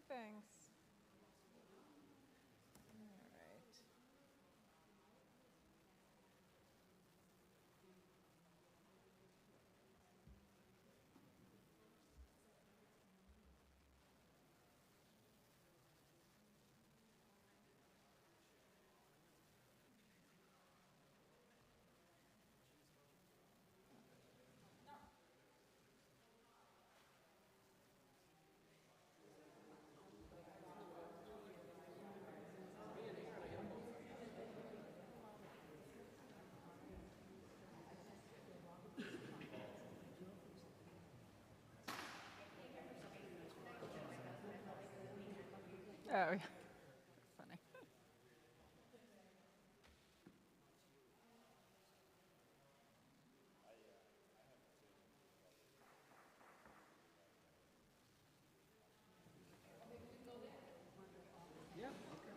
thanks. All right. Oh, yeah. Funny.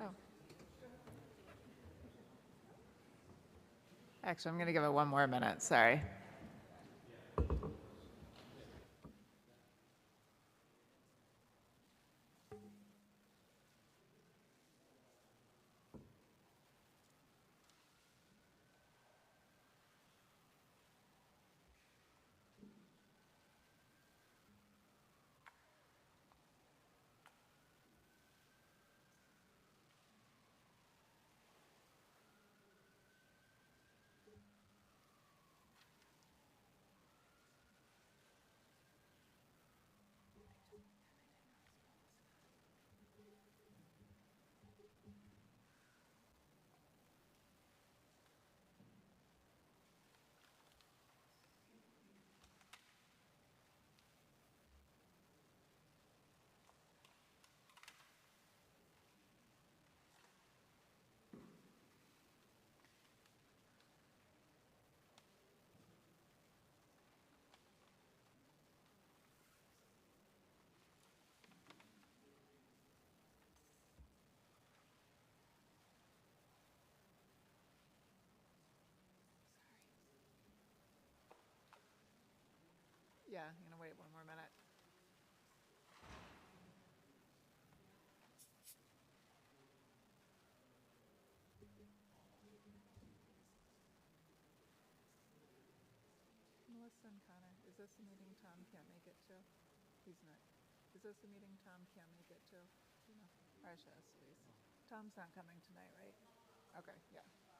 Oh. Actually, I'm going to give it one more minute. Sorry. Yeah, I'm going to wait one more minute. Melissa and Connor, is this the meeting Tom can't make it to? He's not. Is this the meeting Tom can't make it to? You know, or I should ask Louise. Tom's not coming tonight, right? Okay, yeah. Okay.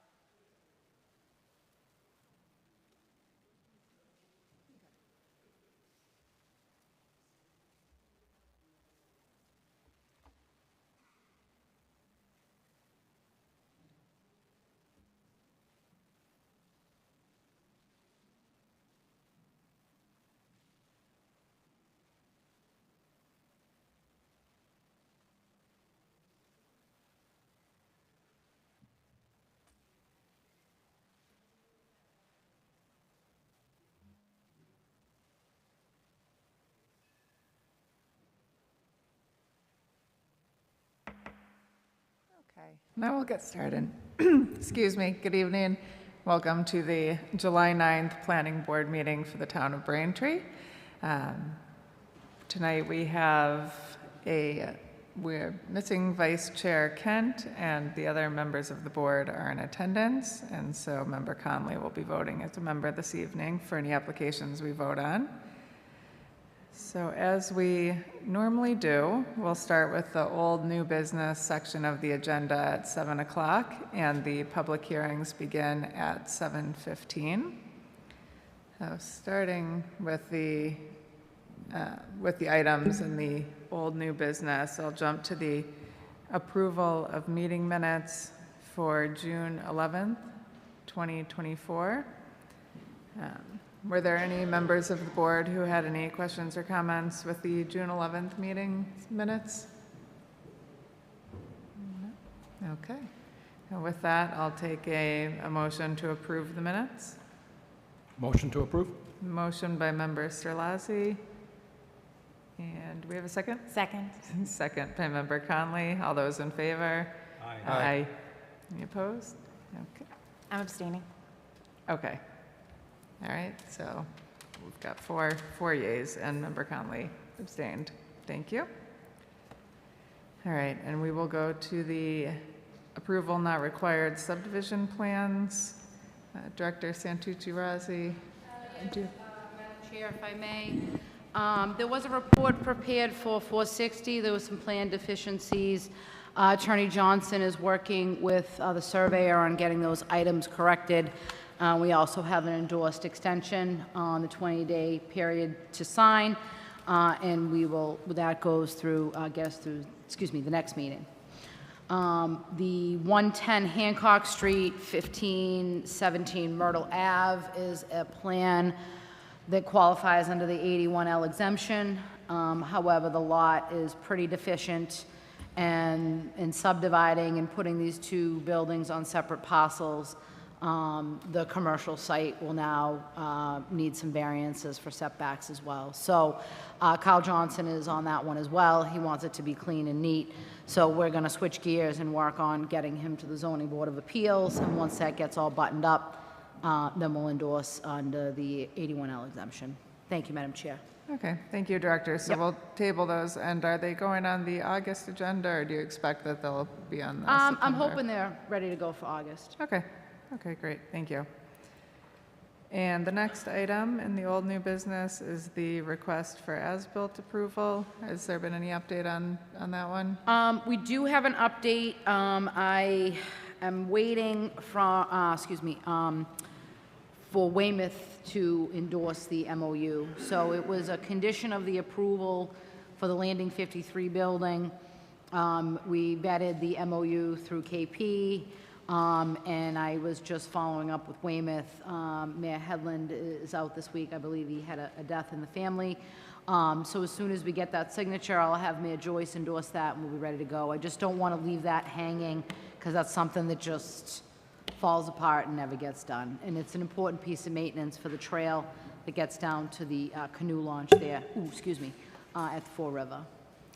Okay, now we'll get started. Excuse me, good evening. Welcome to the July 9th Planning Board meeting for the town of Braintree. Tonight we're missing Vice Chair Kent, and the other members of the board are in attendance, and so Member Conley will be voting as a member this evening for any applications we vote on. So as we normally do, we'll start with the old new business section of the agenda at 7 o'clock, and the public hearings begin at 7:15. So starting with the items in the old new business, I'll jump to the approval of meeting minutes for June 11th, 2024. Were there any members of the board who had any questions or comments with the June 11th meeting minutes? No? Okay. And with that, I'll take a motion to approve the minutes. Motion to approve? Motion by member Sirlazzi. And do we have a second? Second. Second by member Conley. All those in favor? Aye. Aye. Any opposed? Okay. I'm abstaining. Okay. All right, so we've got four yeas and member Conley abstained. Thank you. All right, and we will go to the approval not required subdivision plans. Director Santucci Razzi. Madam Chair, if I may, there was a report prepared for 460. There was some plan deficiencies. Attorney Johnson is working with the surveyor on getting those items corrected. We also have an endorsed extension on the 20-day period to sign, and that goes through, get us through, the next meeting. The 110 Hancock Street, 1517 Myrtle Ave is a plan that qualifies under the 81L exemption. However, the lot is pretty deficient, and in subdividing and putting these two buildings on separate parcels, the commercial site will now need some variances for setbacks as well. So Kyle Johnson is on that one as well. He wants it to be clean and neat. So we're going to switch gears and work on getting him to the Zoning Board of Appeals. And once that gets all buttoned up, then we'll endorse under the 81L exemption. Thank you, Madam Chair. Okay, thank you, Director. So Yep. we'll table those, and are they going on the August agenda, or do you expect that they'll be on the I'm September? hoping they're ready to go for August. Okay, okay, great, thank you. And the next item in the old new business is the request for as-built approval. Has there been any update on that one? We do have an update. I am waiting for Weymouth to endorse the MOU. So it was a condition of the approval for the Landing 53 building. We vetted the MOU through KP, and I was just following up with Weymouth. Mayor Headland is out this week. I believe he had a death in the family. So as soon as we get that signature, I'll have Mayor Joyce endorse that, and we'll be ready to go. I just don't want to leave that hanging, because that's something that just falls apart and never gets done. And it's an important piece of maintenance for the trail that gets down to the canoe launch there, at the Fall River.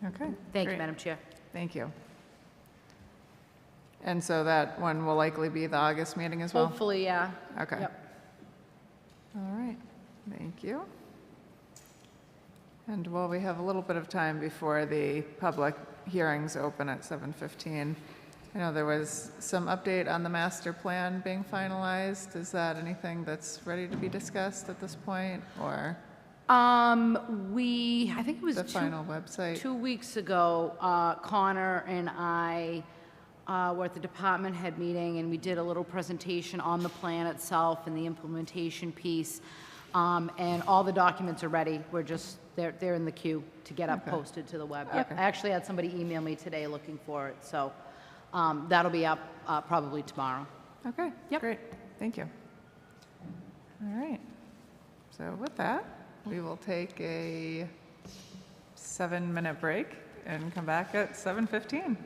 Okay. Thank you, great. Madam Chair. Thank you. And so that one will likely be the August meeting as well? Hopefully, yeah. Okay. Yep. All right, thank you. And while we have a little bit of time before the public hearings open at 7:15, I know there was some update on the master plan being finalized. Is that anything that's ready to be discussed at this point, or I think it was the final website? 2 weeks ago, Connor and I were at the department head meeting, and we did a little presentation on the plan itself and the implementation piece. And all the documents are ready. They're in the queue to get up posted to the web. Yep. Okay. I actually had somebody email me today looking for it, so that'll be up probably tomorrow. Okay, Yep. great, thank you. All right, so with that, we will take a 7-minute break and come back at 7:15.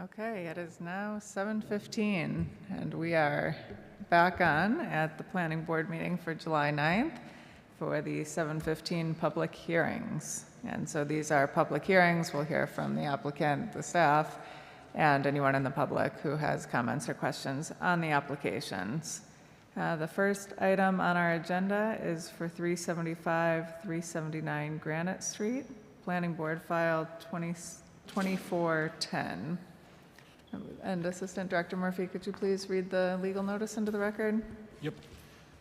Okay, it is now 7:15, and we are back on at the planning board meeting for July 9th for the 7:15 public hearings. And so these are public hearings. We'll hear from the applicant, the staff, and anyone in the public who has comments or questions on the applications. The first item on our agenda is for 375, 379 Granite Street, Planning Board File 2410. And Assistant Director Murphy, could you please read the legal notice into the record? Yep.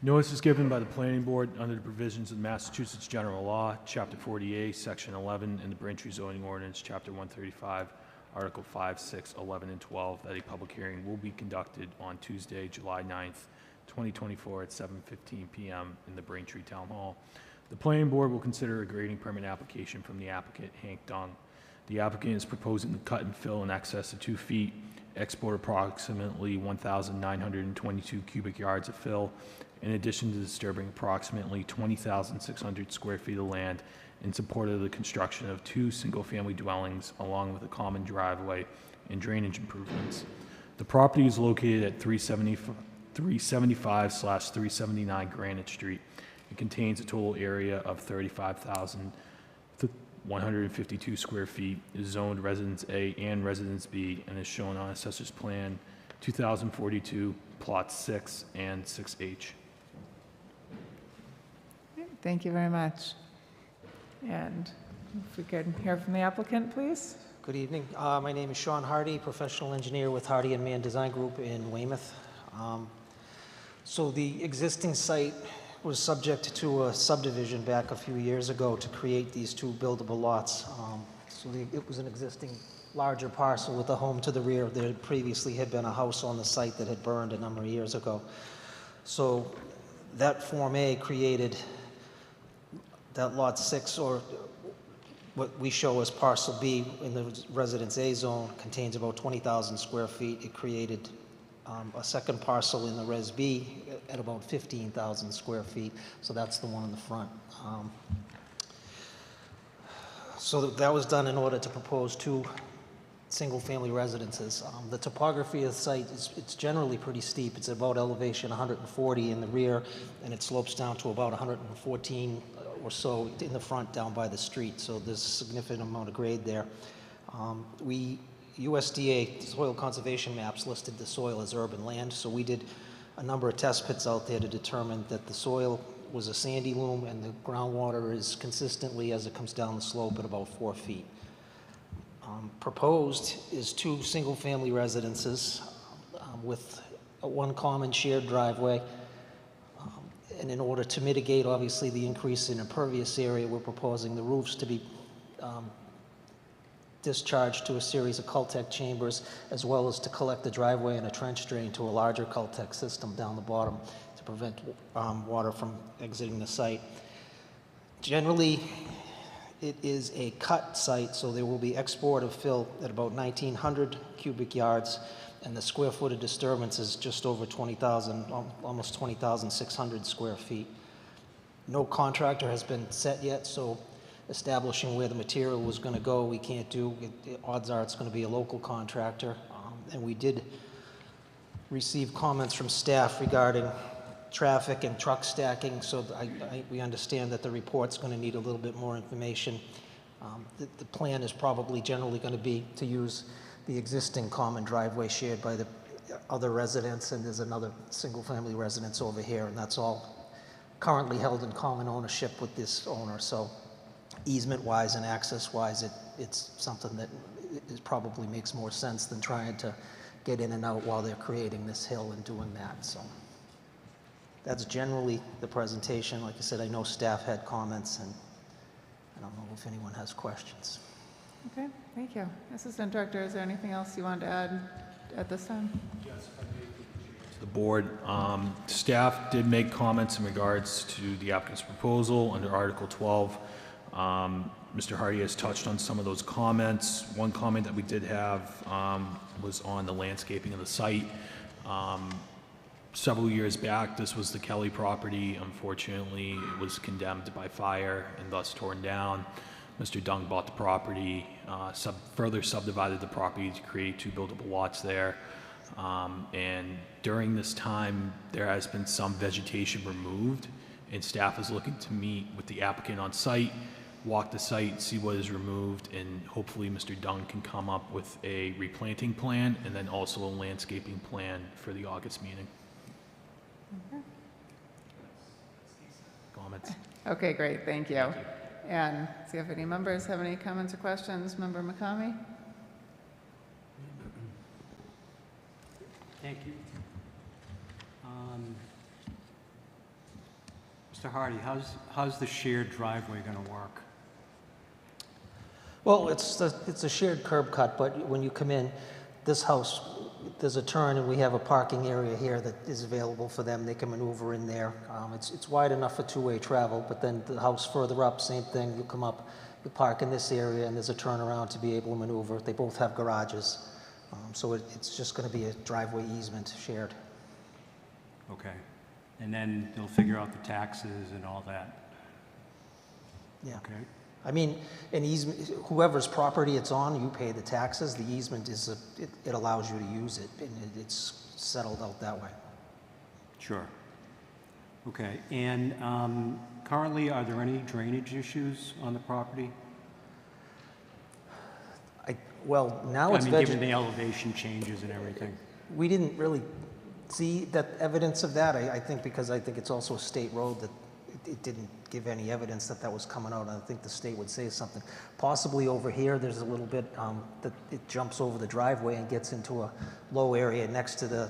Notice is given by the planning board under the provisions of Massachusetts General Law, Chapter 48, Section 11, and the Braintree zoning ordinance, Chapter 135, Article 5, 6, 11, and 12, that a public hearing will be conducted on Tuesday, July 9th, 2024 at 7:15 p.m. in the Braintree Town Hall. The planning board will consider a grading permit application from the applicant, Hank Dung. The applicant is proposing to cut and fill in excess of 2 feet, export approximately 1,922 cubic yards of fill, in addition to disturbing approximately 20,600 square feet of land in support of the construction of 2 single-family dwellings, along with a common driveway and drainage improvements. The property is located at 375/379 Granite Street. It contains a total area of 35,152 square feet, is zoned Residence A and Residence B, and is shown on Assessor's Plan 2042, Plots 6 and 6H. Thank you very much. And if we could hear from the applicant, please. Good evening. My name is Sean Hardy, professional engineer with Hardy and Mann Design Group in Weymouth. So the existing site was subject to a subdivision back a few years ago to create these 2 buildable lots. It was an existing larger parcel with a home to the rear. There previously had been a house on the site that had burned a number of years ago. So that Form A created that Lot 6, or what we show as Parcel B in the Residence A zone, contains about 20,000 square feet. It created a second parcel in the Res B at about 15,000 square feet. So that's the one in the front. So that was done in order to propose 2 single-family residences. The topography of the site it's generally pretty steep. It's about elevation 140 in the rear, and it slopes down to about 114 or so in the front down by the street. So there's a significant amount of grade there. USDA soil conservation maps listed the soil as urban land, so we did a number of test pits out there to determine that the soil was a sandy loam and the groundwater is consistently, as it comes down the slope, at about 4 feet. Proposed is 2 single-family residences with one common shared driveway. And in order to mitigate, obviously, the increase in impervious area, we're proposing the roofs to be discharged to a series of Cultec chambers, as well as to collect the driveway and a trench drain to a larger Cultec system down the bottom to prevent water from exiting the site. Generally, it is a cut site, so there will be export of fill at about 1,900 cubic yards, and the square foot of disturbance is just over 20,000, almost 20,600 square feet. No contractor has been set yet, so establishing where the material was going to go, we can't do. Odds are it's going to be a local contractor. And we did receive comments from staff regarding traffic and truck stacking, so we understand that the report's going to need a little bit more information. The plan is probably generally going to be to use the existing common driveway shared by the other residents, and there's another single-family residence over here, and that's all currently held in common ownership with this owner. So easement-wise and access-wise, it's something that probably makes more sense than trying to get in and out while they're creating this hill and doing that. So that's generally the presentation. Like I said, I know staff had comments, and I don't know if anyone has questions. Okay, thank you. Assistant Director, is there anything else you want to add at this time? Yes, I may to the board. Staff did make comments in regards to the applicant's proposal under Article 12. Mr. Hardy has touched on some of those comments. One comment that we did have was on the landscaping of the site. Several years back, this was the Kelly property. Unfortunately, it was condemned by fire and thus torn down. Mr. Dung bought the property, further subdivided the property to create 2 buildable lots there. And during this time, there has been some vegetation removed, and staff is looking to meet with the applicant on site, walk the site, see what is removed, and hopefully Mr. Dung can come up with a replanting plan and then also a landscaping plan for the August meeting. Comments? Okay, great, thank you. And see if any members have any comments or questions. Member McCamey? Thank you. Mr. Hardy, how's the shared driveway going to work? Well, it's a shared curb cut, but when you come in, this house, there's a turn and we have a parking area here that is available for them. They can maneuver in there. It's wide enough for two-way travel, but then the house further up, same thing. You come up, you park in this area and there's a turnaround to be able to maneuver. They both have garages. So it's just going to be a driveway easement shared. Okay. And then they'll figure out the taxes and all that? Yeah. Okay. I mean, an easement, whoever's property it's on, you pay the taxes. The easement is, it allows you to use it, and it's settled out that way. Sure. Okay. And currently, are there any drainage issues on the property? Well, now it's given the elevation changes and everything. We didn't really see that evidence of that. I think because I think it's also a state road that it didn't give any evidence that that was coming out. I think the state would say something. Possibly over here, there's a little bit that it jumps over the driveway and gets into a low area next to the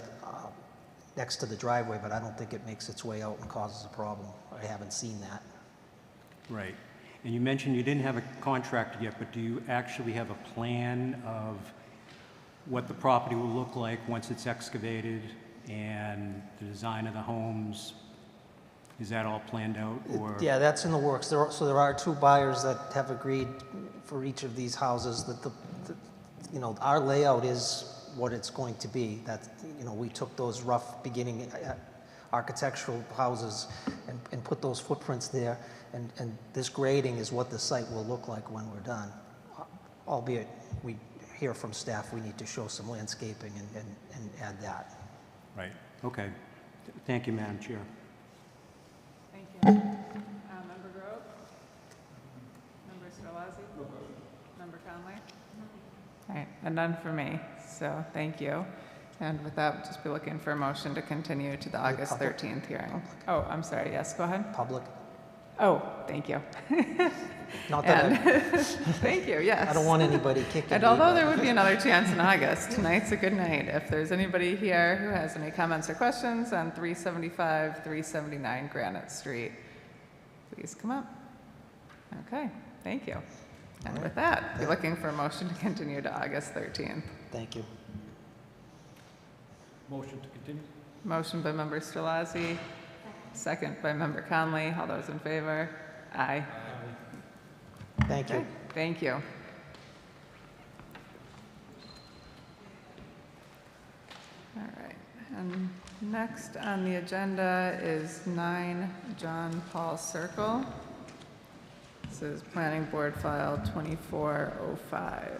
driveway, but I don't think it makes its way out and causes a problem. I haven't seen that. Right. And you mentioned you didn't have a contractor yet, but do you actually have a plan of what the property will look like once it's excavated and the design of the homes? Is that all planned out? Or? Yeah, that's in the works. So there are two buyers that have agreed for each of these houses that our layout is what it's going to be. That, we took those rough beginning architectural houses and put those footprints there. And this grading is what the site will look like when we're done. Albeit, we hear from staff we need to show some landscaping and add that. Right. Okay. Thank you, Madam Chair. Thank you. Member Grove? Member Scarlazzi? Member Conley? All right, and none for me, so thank you. And with that, we'll just be looking for a motion to continue to the August 13th hearing. Oh, I'm sorry, yes, go ahead. Public? Oh, thank you. Not that Thank you, yes. I don't want anybody kicking And me, although but- there would be another chance in August, tonight's a good night. If there's anybody here who has any comments or questions on 375, 379 Granite Street, please come up. Okay, thank you. And with that, be looking for a motion to continue to August 13th. Thank you. Motion to continue? Motion by Member Scarlazzi, second by Member Conley. All those in favor? Aye. Thank you. Okay, thank you. All right, and next on the agenda is 9 John Paul Circle. This is Planning Board File 2405.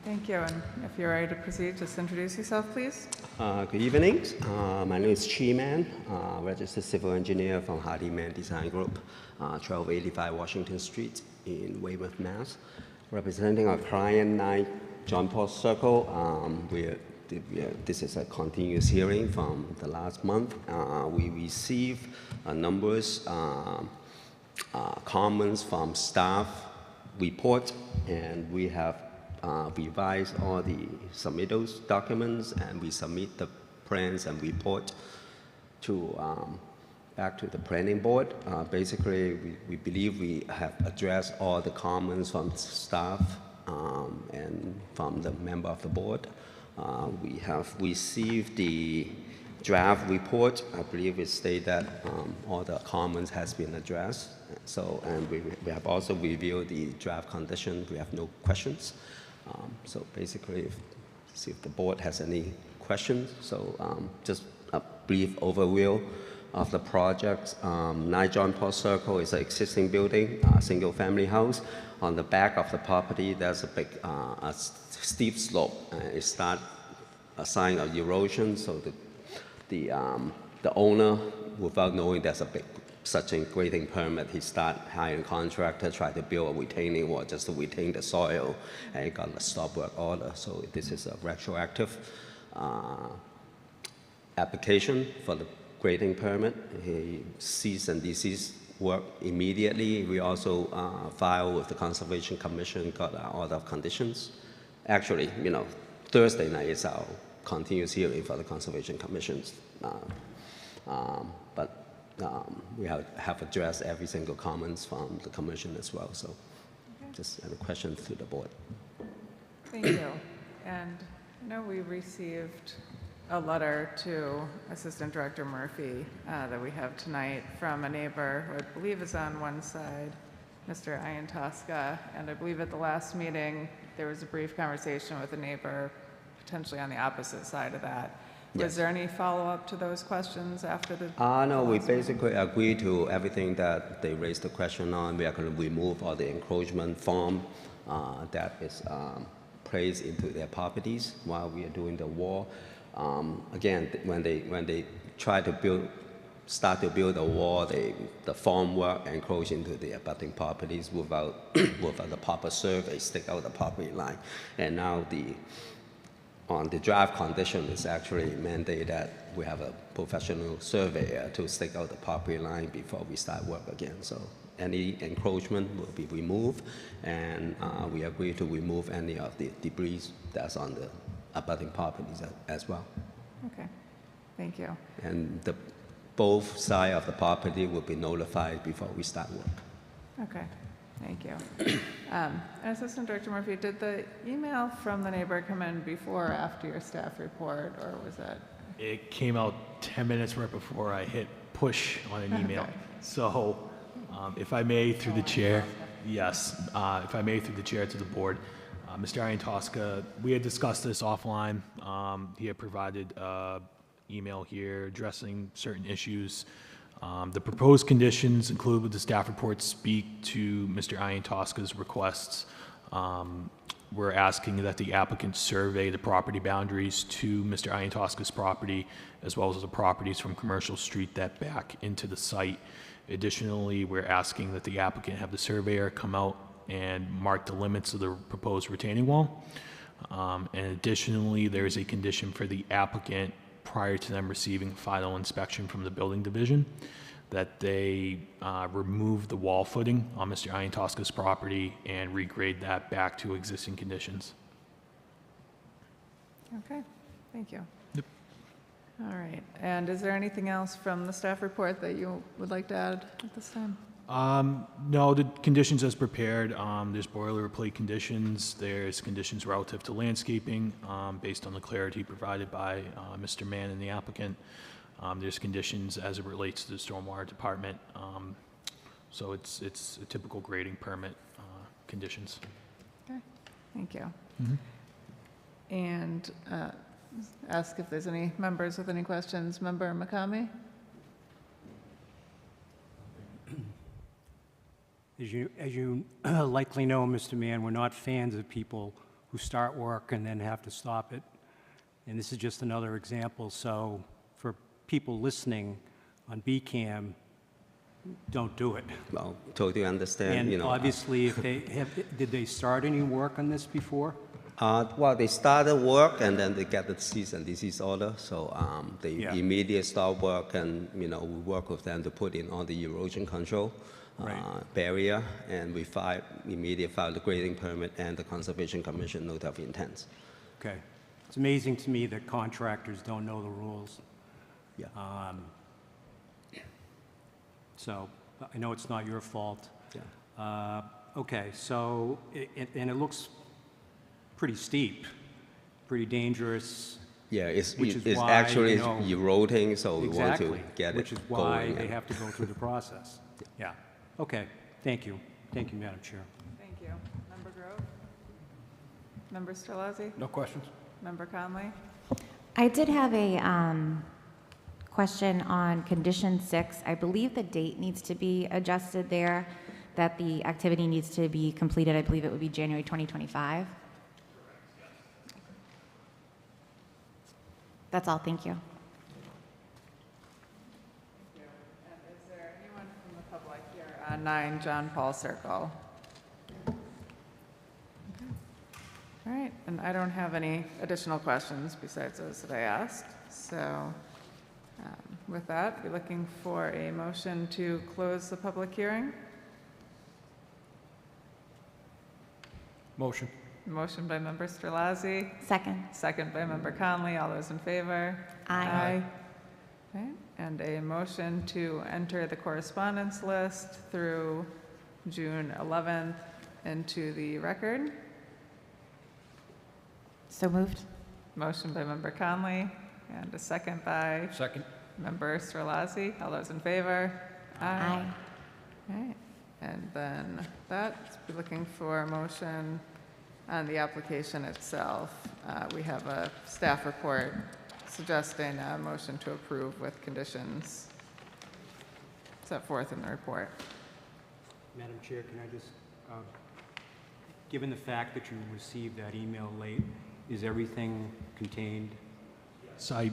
Thank you, and if you're ready to proceed, just introduce yourself, please. Good evening. My name is Chi Man, registered civil engineer from Hardyman Design Group, 1285 Washington Street in Weymouth, Mass. Representing our client, 9 John Paul Circle. This is a continuous hearing from the last month. We received numbers, comments from staff report, and we have revise all the submittals documents, and we submit the plans and report to back to the planning board. Basically, we believe we have addressed all the comments from staff, and from the member of the board. We have received the draft report. I believe it states that all the comments has been addressed. So, and we have also reviewed the draft condition. We have no questions. So basically, see if the board has any questions. So just a brief overview of the project. 9 John Paul Circle is an existing building, single-family house. On the back of the property, there's a big, a steep slope. It starts a sign of erosion, so the owner, without knowing there's such a grading permit, he started hiring contractor, try to build a retaining wall just to retain the soil, and he got a stop work order. So this is a retroactive application for the grading permit. He ceased and desist work immediately. We also filed with the Conservation Commission, got an order of conditions. Actually, Thursday night is our continuous hearing for the Conservation Commissions. But we have addressed every single comments from the commission as well. So just any questions to the board. Thank you. And I know we received a letter to Assistant Director Murphy that we have tonight from a neighbor who I believe is on one side, Mr. Ian Tosca. And I believe at the last meeting, there was a brief conversation with a neighbor potentially on the opposite side of that. Yes. Was there any follow-up to those questions after the? No, we basically agree to everything that they raised the question on. We are going to remove all the encroachment form that is placed into their properties while we are doing the wall. Again, when they try to start to build a wall, the form work encroach into the abutting properties without the proper survey, stick out the property line. And now on the draft condition, it's actually mandated that we have a professional surveyor to stick out the property line before we start work again. So any encroachment will be removed, and we agree to remove any of the debris that's on the abutting properties as well. Okay, thank you. And both sides of the property will be notified before we start work. Okay, thank you. Assistant Director Murphy, did the email from the neighbor come in before or after your staff report, or was that? It came out 10 minutes right before I hit push on an email. Okay. So if I may, through the chair, yes, if I may, through the chair to the board, Mr. Ian Tosca, we had discussed this offline. He had provided email here addressing certain issues. The proposed conditions included with the staff report speak to Mr. Ian Tosca's requests. We're asking that the applicant survey the property boundaries to Mr. Ian Tosca's property, as well as the properties from Commercial Street that back into the site. Additionally, we're asking that the applicant have the surveyor come out and mark the limits of the proposed retaining wall. And additionally, there is a condition for the applicant, prior to them receiving final inspection from the building division, that they remove the wall footing on Mr. Ian Tosca's property and regrade that back to existing conditions. Okay, thank you. Yep. All right, and is there anything else from the staff report that you would like to add at this time? No, the conditions as prepared, there's boilerplate conditions, there's conditions relative to landscaping, based on the clarity provided by Mr. Mann and the applicant. There's conditions as it relates to the stormwater department. So it's a typical grading permit conditions. Okay, thank you. And ask if there's any members with any questions. Member McCamey? As you likely know, Mr. Mann, we're not fans of people who start work and then have to stop it. And this is just another example. So for people listening on BCAM, don't do it. Well, totally understand. And obviously, if they did they start any work on this before? Well, they started work and then they get the cease and desist order. So they Yeah. immediately start work, and we work with them to put in all the erosion control barrier, and we immediately file the grading permit and the Conservation Commission note of intent. Okay. It's amazing to me that contractors don't know the rules. Yeah. So I know it's not your fault. Yeah. Okay, so, and it looks pretty steep, pretty dangerous. Yeah, Which is it's why, actually you know, eroding, so we want to Exactly, get which it is why going. they have to go through the process. Yeah, okay, thank you. Thank you, Madam Chair. Thank you. Member Grove? Member Strelazzi? No questions? Member Conley? I did have a question on condition 6. I believe the date needs to be adjusted there, that the activity needs to be completed. I believe it would be January 2025. That's all. Thank you. And is there anyone from the public here on 9 John Paul Circle? Okay. All right, and I don't have any additional questions besides those that I asked. So with that, we're looking for a motion to close the public hearing. Motion. Motion by Member Strelazzi, Second. second by Member Conley. All those in favor? Aye. Okay, and a motion to enter the correspondence list through June 11th into the record. So moved. Motion by Member Conley and a second by Second. Member Strelazzi. All those in favor? Aye. Okay, and then that, we're looking for a motion on the application itself. We have a staff report suggesting a motion to approve with conditions set forth in the report. Madam Chair, can I just, given the fact that you received that email late, is everything contained? So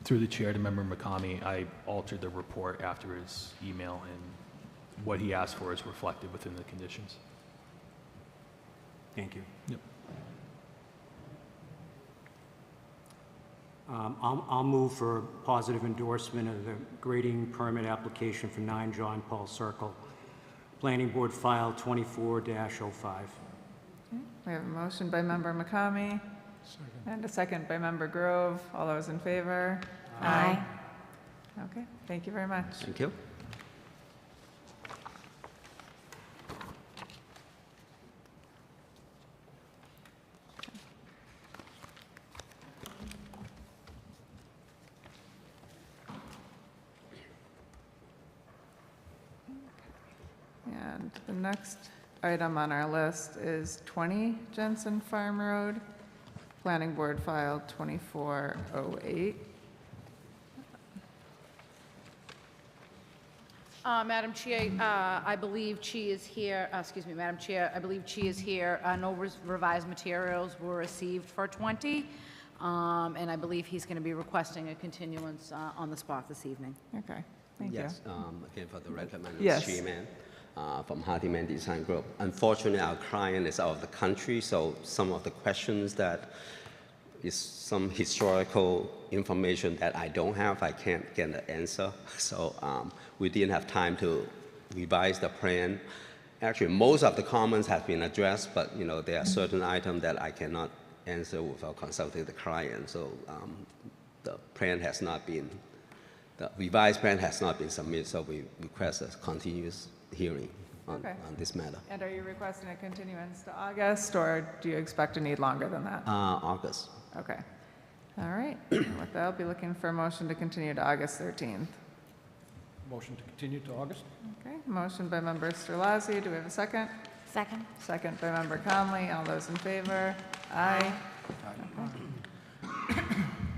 through the chair to Member McCamey, I altered the report after his email, and what he asked for is reflected within the conditions. Thank you. Yep. I'll move for positive endorsement of the grading permit application for 9 John Paul Circle, Planning Board File 24-05. We have a motion by Member McCamey and a second by Member Grove. All those in favor? Aye. Okay, thank you very much. Thank you. And the next item on our list is 20 Jensen Farm Road, Planning Board File 2408. Madam Chair, I believe Chi is here, excuse me, Madam Chair, I believe Chi is here. No revised materials were received for 20, and I believe he's going to be requesting a continuance on the spot this evening. Okay, thank you. Yes, again, for the record, my name Yes. is G-Man from Hardyman Design Group. Unfortunately, our client is out of the country, so some of the questions that is some historical information that I don't have, I can't get the answer. So we didn't have time to revise the plan. Actually, most of the comments have been addressed, but you know there are certain items that I cannot answer without consulting the client. So the plan has not been, the revised plan has not been submitted. So we request a continuous hearing on this matter. And are you requesting a continuance to August, or do you expect to need longer than that? August. Okay. All right. With that, I'll be looking for a motion to continue to August 13th. Motion to continue to August? Okay, motion by Member Strelazzi. Do we have a second? Second. Second by Member Conley. All those in favor? Aye.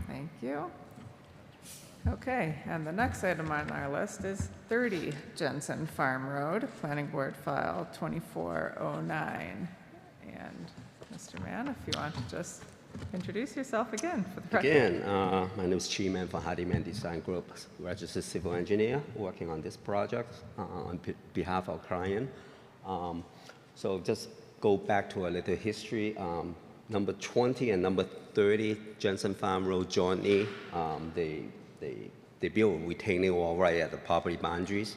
Thank you. Okay, and the next item on our list is 30 Jensen Farm Road, Planning Board File 2409. And Mr. Mann, if you want to just introduce yourself again for the record. Again, my name is Chi-Man from Hardyman Design Group, registered civil engineer working on this project on behalf of client. So just go back to a little history. Number 20 and number 30 Jensen Farm Road jointly, they built a retaining wall right at the property boundaries,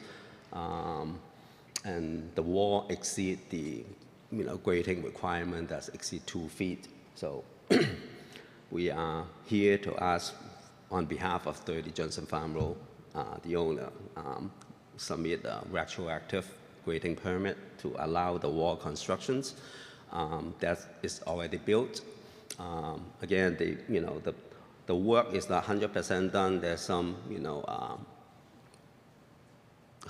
and the wall exceed the grading requirement that exceed 2 feet. So we are here to ask on behalf of 30 Jensen Farm Road, the owner, submit a retroactive grading permit to allow the wall constructions that is already built. Again, the work is not 100% done. There's some,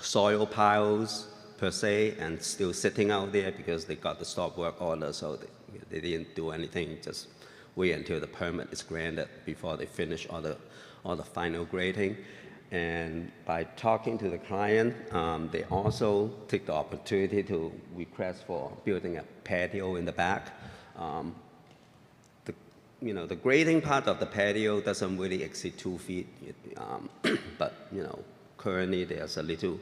soil piles per se, and still sitting out there because they got the stop work order, so they didn't do anything. Just wait until the permit is granted before they finish all the final grading. And by talking to the client, they also take the opportunity to request for building a patio in the back. The grading part of the patio doesn't really exceed 2 feet, but currently there's a little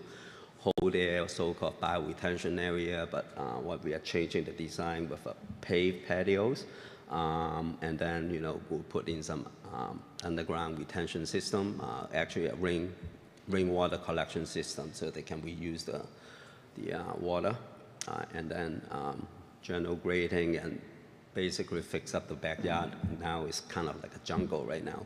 hole there, so-called bio-retention area, but what we are changing the design with paved patios, and then we'll put in some underground retention system, actually a rainwater collection system, so they can reuse the water, and then general grading and basically fix up the backyard. Now it's kind of like a jungle right now.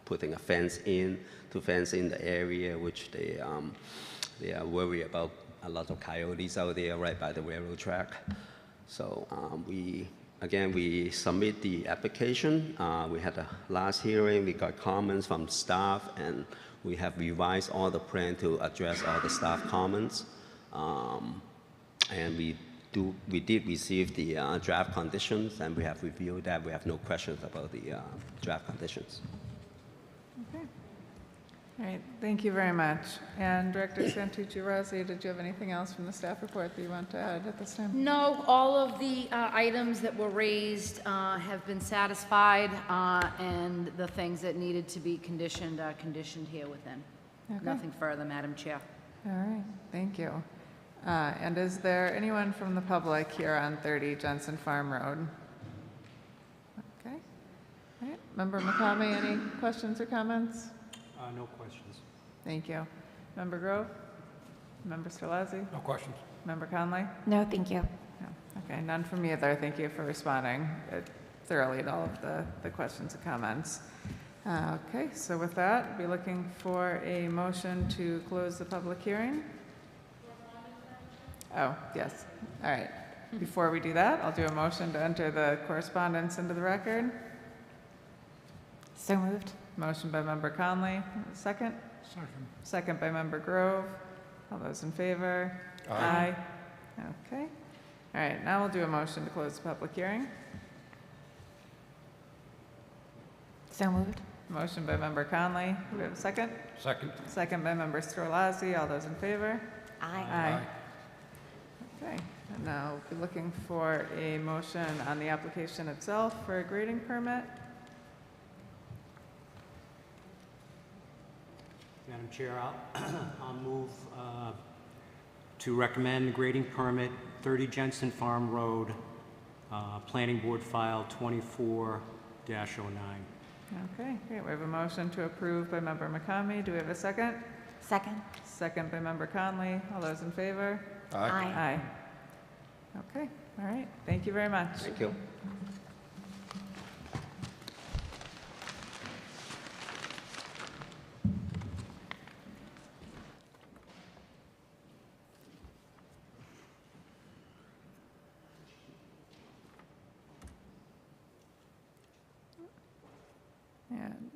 Putting a fence in the area, which they are worried about a lot of coyotes out there right by the railroad track. So we submit the application. We had a last hearing. We got comments from staff, and we have revised all the plan to address all the staff comments. And we did receive the draft conditions, and we have reviewed that. We have no questions about the draft conditions. Okay. All right, thank you very much. And Director Santucci-Rossi, did you have anything else from the staff report that you want to add at this time? No, all of the items that were raised have been satisfied, and the things that needed to be conditioned are conditioned here within. Okay. Nothing further, Madam Chair. All right, thank you. And is there anyone from the public here on 30 Jensen Farm Road? Okay. All right, Member McCamey, any questions or comments? No questions. Thank you. Member Grove? Member Sterlazzi? No questions. Member Conley? No, thank you. No. Okay, none from me either. Thank you for responding thoroughly to all of the questions and comments. Okay, so with that, I'll be looking for a motion to close the public hearing. Oh, yes. All right. Before we do that, I'll do a motion to enter the correspondence into the record. So moved. Motion by Member Conley. Second? Second. Second by Member Grove. All those in favor? Aye. Okay. All right, now we'll do a motion to close the public hearing. So moved. Motion by Member Conley. Do we have a second? Second. Second by Member Storlazzi. All those in favor? Aye. Okay, and now we'll be looking for a motion on the application itself for a grading permit. Madam Chair, I'll move to recommend grading permit 30 Jensen Farm Road, Planning Board File 24-09. Okay, great. We have a motion to approve by Member McCamey. Do we have a second? Second. Second by Member Conley. All those in favor? Aye. Okay, all right. Thank you very much. Thank you. And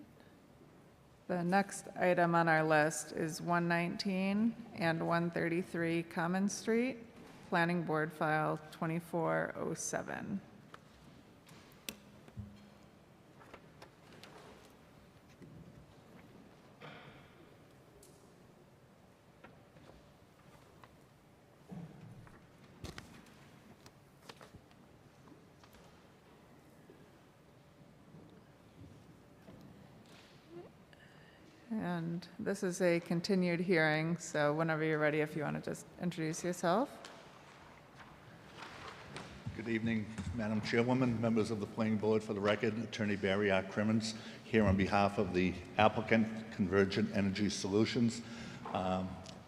the next item on our list is 119 and 133 Common Street, Planning Board File 2407. And this is a continued hearing, so whenever you're ready, if you want to just introduce yourself. Good evening, Madam Chairwoman, members of the Planning Board. For the record, Attorney Barry R. Crimmins here on behalf of the applicant, Convergent Energy Solutions.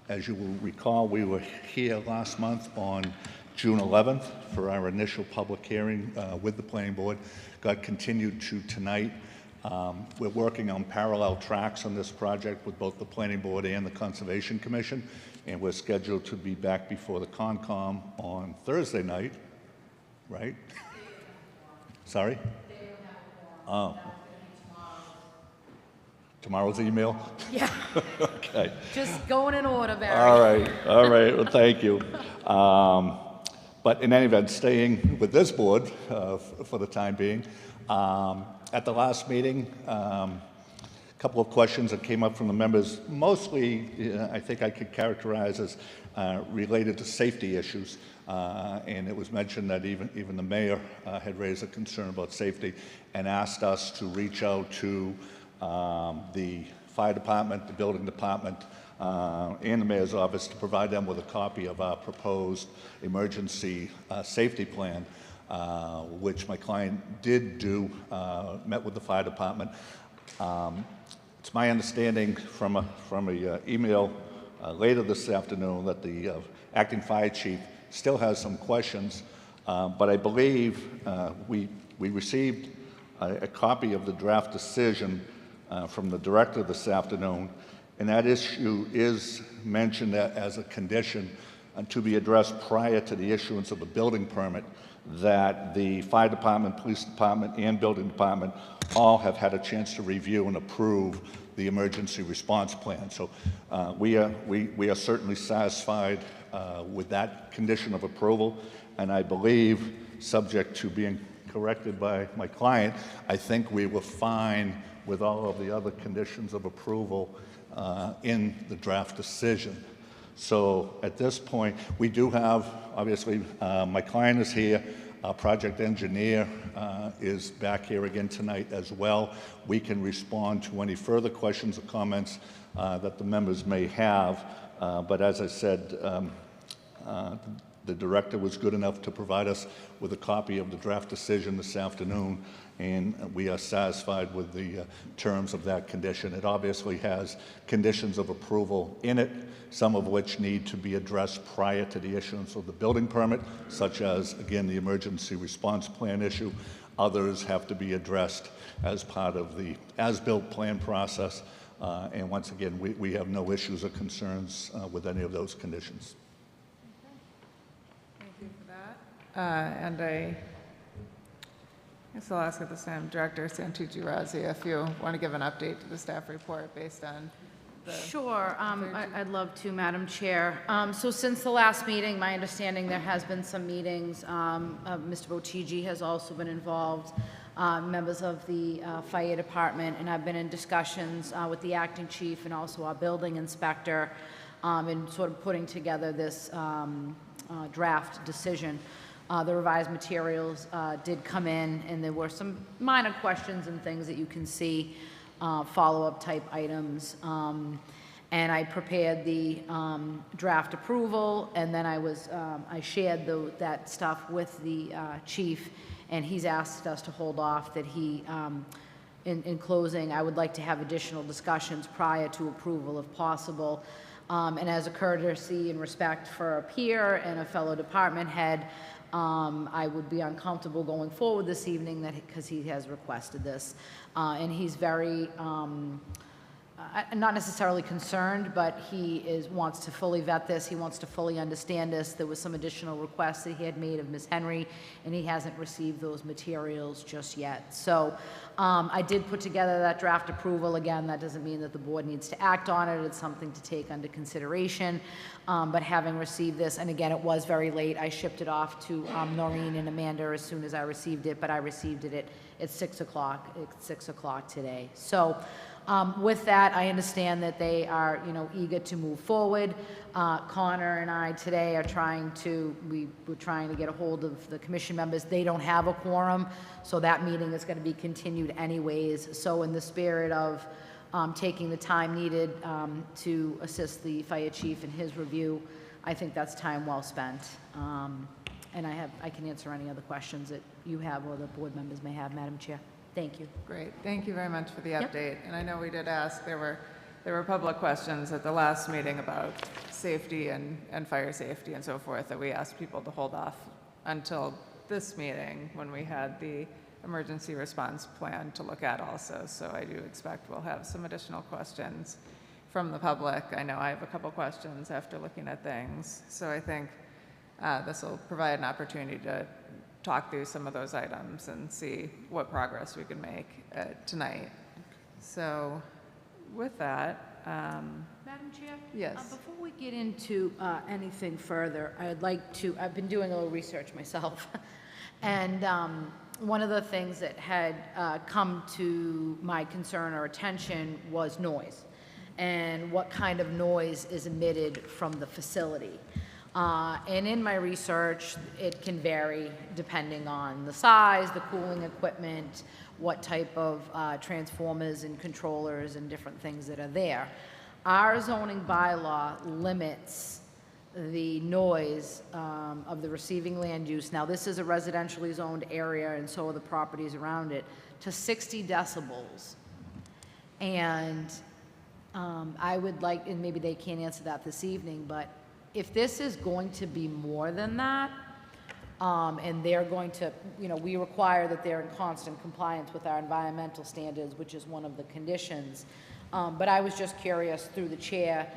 As you will recall, we were here last month on June 11th for our initial public hearing with the Planning Board. Got continued to tonight. We're working on parallel tracks on this project with both the Planning Board and the Conservation Commission, and we're scheduled to be back before the Concom on Thursday night right? Sorry? Oh. Tomorrow's email? Yeah, Okay. just going in order, Barry. All right, well, thank you. But in any event, staying with this board for the time being, at the last meeting, a couple of questions that came up from the members, mostly I think I could characterize as related to safety issues. And it was mentioned that even the mayor had raised a concern about safety and asked us to reach out to the fire department, the building department, and the mayor's office to provide them with a copy of our proposed emergency safety plan, which my client did do, met with the fire department. It's my understanding from a email later this afternoon that the acting fire chief still has some questions, but I believe we received a copy of the draft decision from the director this afternoon, and that issue is mentioned as a condition to be addressed prior to the issuance of a building permit, that the fire department, police department, and building department all have had a chance to review and approve the emergency response plan. So we are certainly satisfied with that condition of approval, and I believe, subject to being corrected by my client, I think we were fine with all of the other conditions of approval in the draft decision. So at this point, we do have, obviously, my client is here, our project engineer is back here again tonight as well. We can respond to any further questions or comments that the members may have, but as I said, the director was good enough to provide us with a copy of the draft decision this afternoon, and we are satisfied with the terms of that condition. It obviously has conditions of approval in it, some of which need to be addressed prior to the issuance of the building permit, such as, again, the emergency response plan issue. Others have to be addressed as part of the as-built plan process, and once again, we have no issues or concerns with any of those conditions. Thank you for that. And I guess I'll ask at this time, Director Santucci Razzi, if you want to give an update to the staff report based on the... Sure, I'd love to, Madam Chair. So since the last meeting, my understanding there has been some meetings. Mr. Botigi has also been involved, members of the fire department, and I've been in discussions with the acting chief and also our building inspector in sort of putting together this draft decision. The revised materials did come in, and there were some minor questions and things that you can see, follow-up type items. And I prepared the draft approval, and then I shared that stuff with the chief, and he's asked us to hold off, that he, in closing, I would like to have additional discussions prior to approval if possible. And as a courtesy and respect for a peer and a fellow department head, I would be uncomfortable going forward this evening because he has requested this. And he's very, not necessarily concerned, but he wants to fully vet this. He wants to fully understand this. There was some additional requests that he had made of Ms. Henry, and he hasn't received those materials just yet. So I did put together that draft approval. Again, that doesn't mean that the board needs to act on it. It's something to take under consideration. But having received this, and again, it was very late, I shipped it off to Noreen and Amanda as soon as I received it, but I received it at 6 o'clock. It's 6 o'clock today. So with that, I understand that they are, eager to move forward. Connor and I today are we're trying to get a hold of the commission members. They don't have a quorum, so that meeting is going to be continued anyways. So in the spirit of taking the time needed to assist the fire chief in his review, I think that's time well spent. And I can answer any other questions that you have or the board members may have, Madam Chair. Thank you. Great. Thank you very much for the update. And I know we did ask, there were public questions at the last meeting about safety and fire safety and so forth, that we asked people to hold off until this meeting when we had the emergency response plan to look at also. So I do expect we'll have some additional questions from the public. I know I have a couple questions after looking at things. So I think this will provide an opportunity to talk through some of those items and see what progress we can make tonight. So with that, Madam Chair? Yes. Before we get into anything further, I've been doing a little research myself. And one of the things that had come to my concern or attention was noise, and what kind of noise is emitted from the facility. And in my research, it can vary depending on the size, the cooling equipment, what type of transformers and controllers and different things that are there. Our zoning bylaw limits the noise of the receiving land use. Now, this is a residentially zoned area, and so are the properties around it, to 60 decibels. And I would like, and maybe they can't answer that this evening, but if this is going to be more than that, and they're going to, we require that they're in constant compliance with our environmental standards, which is one of the conditions. But I was just curious through the chair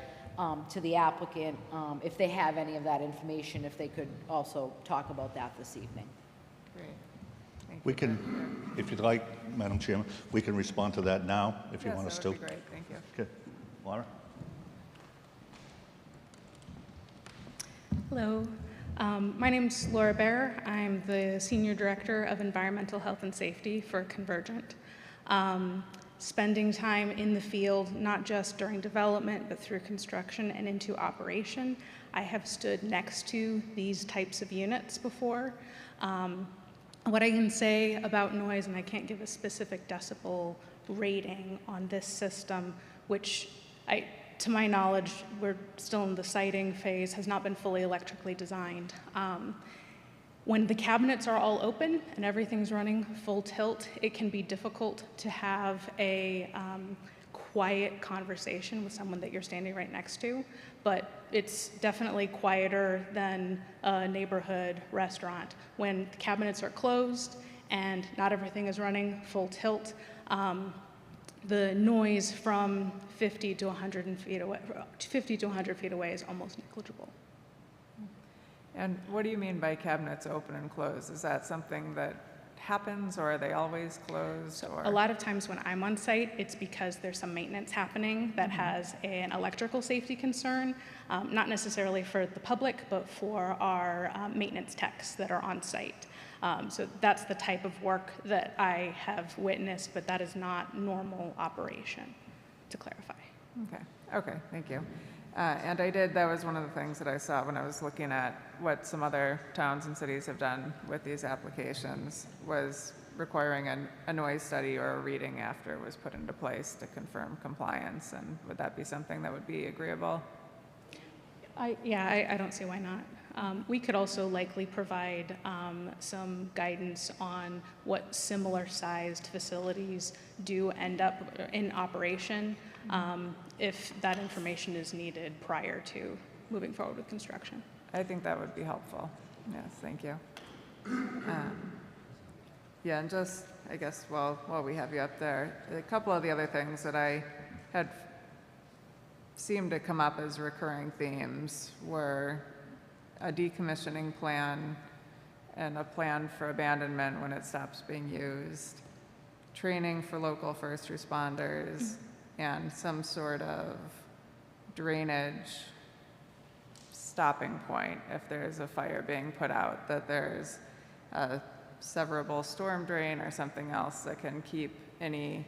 to the applicant, if they have any of that information, if they could also talk about that this evening. great. Thank We you. can, if you'd like, Madam Chairman, we can respond to that now, if you Yes, want us that to. would be great, thank you. Okay. Laura? Hello, my name's Laura Bear. I'm the Senior Director of Environmental Health and Safety for Convergent. Spending time in the field, not just during development, but through construction and into operation, I have stood next to these types of units before. What I can say about noise, and I can't give a specific decibel rating on this system, which to my knowledge, we're still in the siting phase, has not been fully electrically designed. When the cabinets are all open and everything's running full tilt, it can be difficult to have a quiet conversation with someone that you're standing right next to, but it's definitely quieter than a neighborhood restaurant. When the cabinets are closed and not everything is running full tilt, the noise from 50 to 100 feet away is almost negligible. And what do you mean by cabinets open and closed? Is that something that happens, or are they always closed? Or? A lot of times when I'm on site, it's because there's some maintenance happening that has an electrical safety concern, not necessarily for the public, but for our maintenance techs that are on site. So that's the type of work that I have witnessed, but that is not normal operation, to clarify. Okay, thank you. And that was one of the things that I saw when I was looking at what some other towns and cities have done with these applications, was requiring a noise study or a reading after it was put into place to confirm compliance. And would that be something that would be agreeable? I don't see why not. We could also likely provide some guidance on what similar sized facilities do end up in operation if that information is needed prior to moving forward with construction. I think that would be helpful. Yes, thank you. Yeah, and just, I guess, while we have you up there, a couple of the other things that I had seemed to come up as recurring themes were a decommissioning plan and a plan for abandonment when it stops being used, training for local first responders, and some sort of drainage stopping point if there's a fire being put out, that there's a severable storm drain or something else that can keep any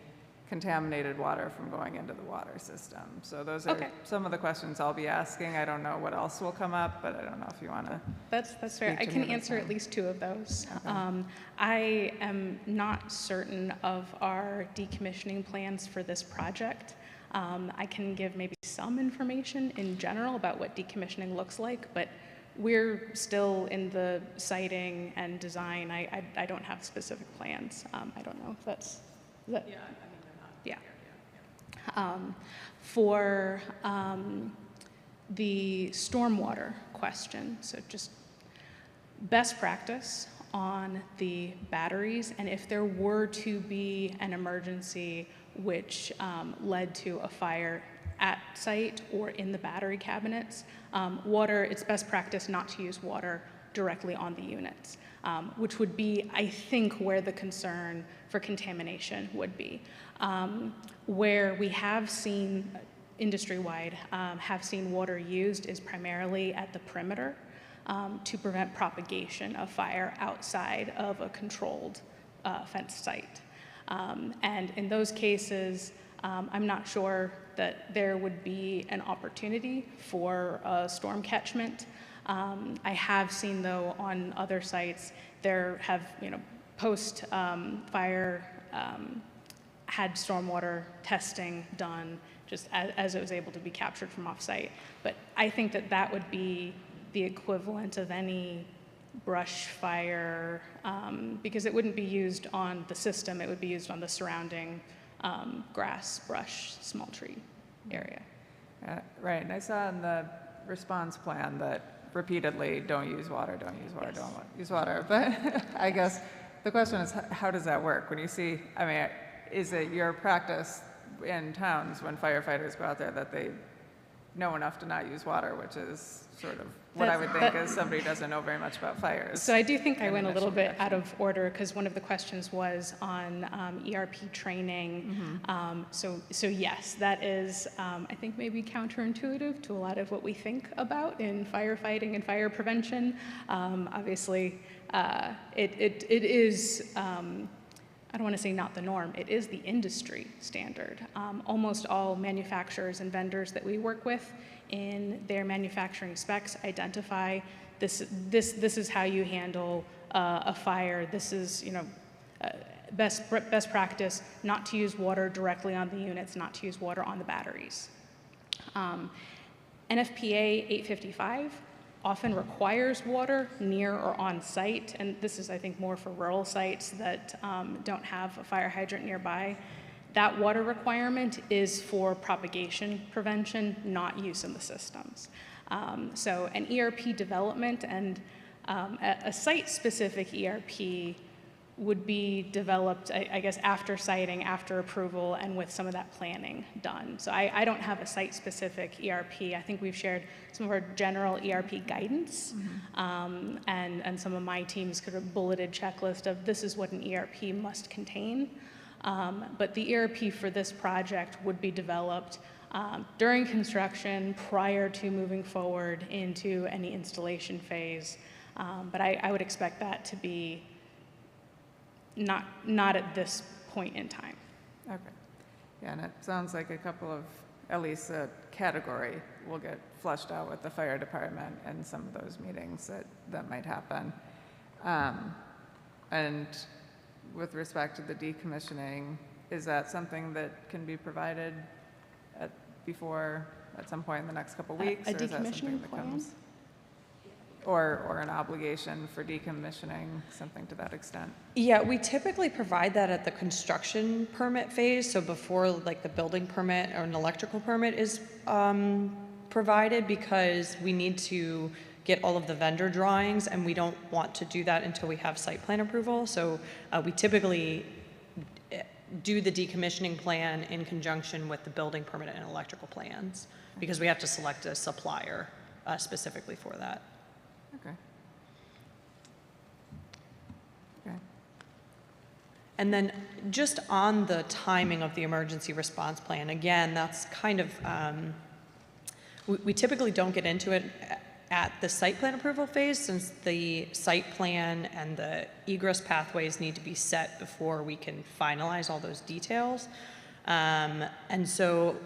contaminated water from going into the water system. So those are some of the questions I'll be asking. I don't know what else will come up, but I don't know if you want to. That's fair. I can answer at least two of those. Okay. I am not certain of our decommissioning plans for this project. I can give maybe some information in general about what decommissioning looks like, but we're still in the siting and design. I don't have specific plans. I don't know if that's. Yeah, I mean, they're not. Yeah. For the stormwater question, so just best practice on the batteries, and if there were to be an emergency which led to a fire at site or in the battery cabinets, it's best practice not to use water directly on the units. which would be, I think, where the concern for contamination would be. Where we have seen industry-wide, have seen water used is primarily at the perimeter to prevent propagation of fire outside of a controlled fenced site. And in those cases, I'm not sure that there would be an opportunity for a storm catchment. I have seen, though, on other sites, there have, post fire had stormwater testing done just as it was able to be captured from off-site. But I think that that would be the equivalent of any brush fire, because it wouldn't be used on the system, it would be used on the surrounding grass, brush, small tree area. Right, and I saw in the response plan that repeatedly, don't use water, don't use water, Yes. don't use water. But I guess the question is, how does that work? When you see, I mean, is it your practice in towns when firefighters go out there that they know enough to not use water, which is sort of what I would think is somebody doesn't know very much about fires. So I do think I and went a little initial bit reaction. out of order because one of the questions was on ERP training. So yes, that is, I think, maybe counterintuitive to a lot of what we think about in firefighting and fire prevention. Obviously, it is, I don't want to say not the norm, it is the industry standard. Almost all manufacturers and vendors that we work with in their manufacturing specs identify this is how you handle a fire. This is, best practice, not to use water directly on the units, not to use water on the batteries. NFPA 855 often requires water near or on site, and this is, I think, more for rural sites that don't have a fire hydrant nearby. That water requirement is for propagation prevention, not use in the systems. So an ERP development and a site-specific ERP would be developed, I guess, after siting, after approval, and with some of that planning done. So I don't have a site-specific ERP. I think we've shared some of our general ERP guidance, and some of my team's kind of bulleted checklist of this is what an ERP must contain. But the ERP for this project would be developed during construction, prior to moving forward into any installation phase. But I would expect that to be not at this point in time. Okay. Yeah, and it sounds like a couple of, at least a category will get flushed out with the fire department and some of those meetings that might happen. And with respect to the decommissioning, is that something that can be provided at some point in the next couple of weeks? A or is that something decommissioning that plan? comes- Or an obligation for decommissioning, something to that extent? Yeah, we typically provide that at the construction permit phase, so before like the building permit or an electrical permit is provided, because we need to get all of the vendor drawings, and we don't want to do that until we have site plan approval. So we typically do the decommissioning plan in conjunction with the building permit and electrical plans, because we have to select a supplier specifically for that. Okay. Okay. And then just on the timing of the emergency response plan, again, that's kind of, we typically don't get into it at the site plan approval phase, since the site plan and the egress pathways need to be set before we can finalize all those details. And so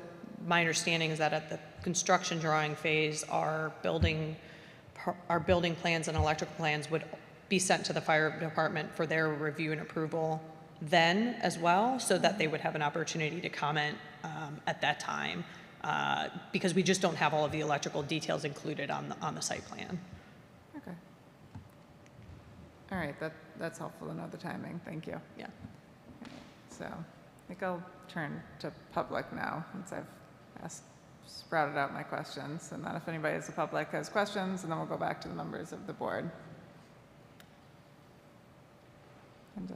my understanding is that at the construction drawing phase, our building plans and electrical plans would be sent to the fire department for their review and approval then as well, so that they would have an opportunity to comment at that time, because we just don't have all of the electrical details included on the site plan. Okay. All right, that's helpful to know the timing. Thank you. Yeah. So I think I'll turn to public now, since I've sprouted out my questions, and then if anybody in the public has questions, and then we'll go back to the members of the board. And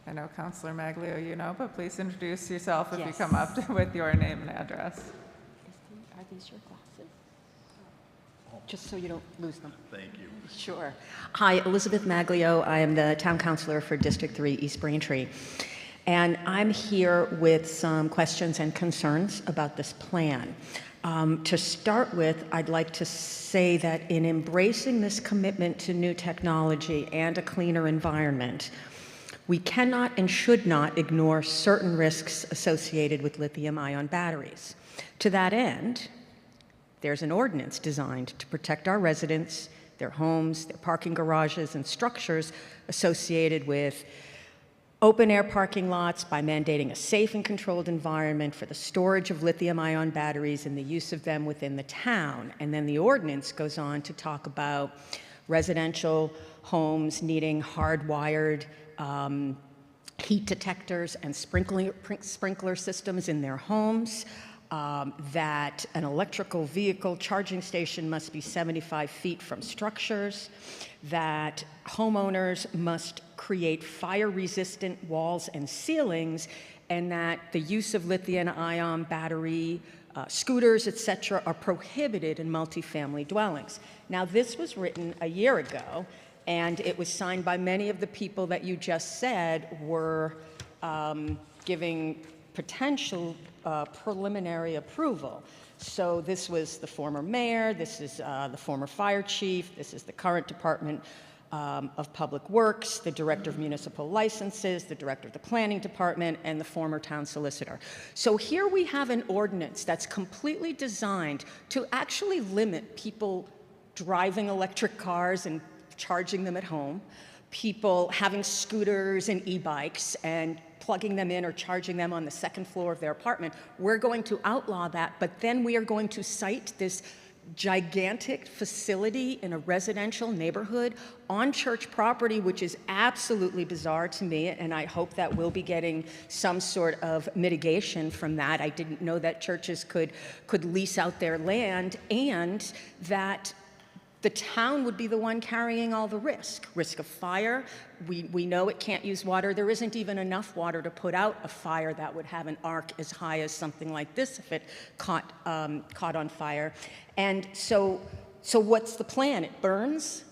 I know Councilor Maglio, but please introduce yourself if you Yes. come up with your name and address. Are these your glasses? just so you don't lose them. Thank you. Sure. Hi, Elizabeth Maglio. I am the town councilor for District 3 East Braintree. And I'm here with some questions and concerns about this plan. To start with, I'd like to say that in embracing this commitment to new technology and a cleaner environment, we cannot and should not ignore certain risks associated with lithium-ion batteries. To that end, there's an ordinance designed to protect our residents, their homes, their parking garages, and structures associated with open-air parking lots by mandating a safe and controlled environment for the storage of lithium-ion batteries and the use of them within the town. And then the ordinance goes on to talk about residential homes needing hardwired heat detectors and sprinkler systems in their homes, that an electrical vehicle charging station must be 75 feet from structures, that homeowners must create fire-resistant walls and ceilings, and that the use of lithium-ion battery scooters, etc., are prohibited in multifamily dwellings. Now, this was written a year ago, and it was signed by many of the people that you just said were giving potential preliminary approval. So this was the former mayor, this is the former fire chief, this is the current Department of Public Works, the director of municipal licenses, the director of the planning department, and the former town solicitor. So here we have an ordinance that's completely designed to actually limit people driving electric cars and charging them at home, people having scooters and e-bikes and plugging them in or charging them on the second floor of their apartment. We're going to outlaw that, but then we are going to cite this gigantic facility in a residential neighborhood on church property, which is absolutely bizarre to me, and I hope that we'll be getting some sort of mitigation from that. I didn't know that churches could lease out their land, and that the town would be the one carrying all the risk of fire. We know it can't use water. There isn't even enough water to put out a fire that would have an arc as high as something like this if it caught on fire. And so what's the plan? It burns?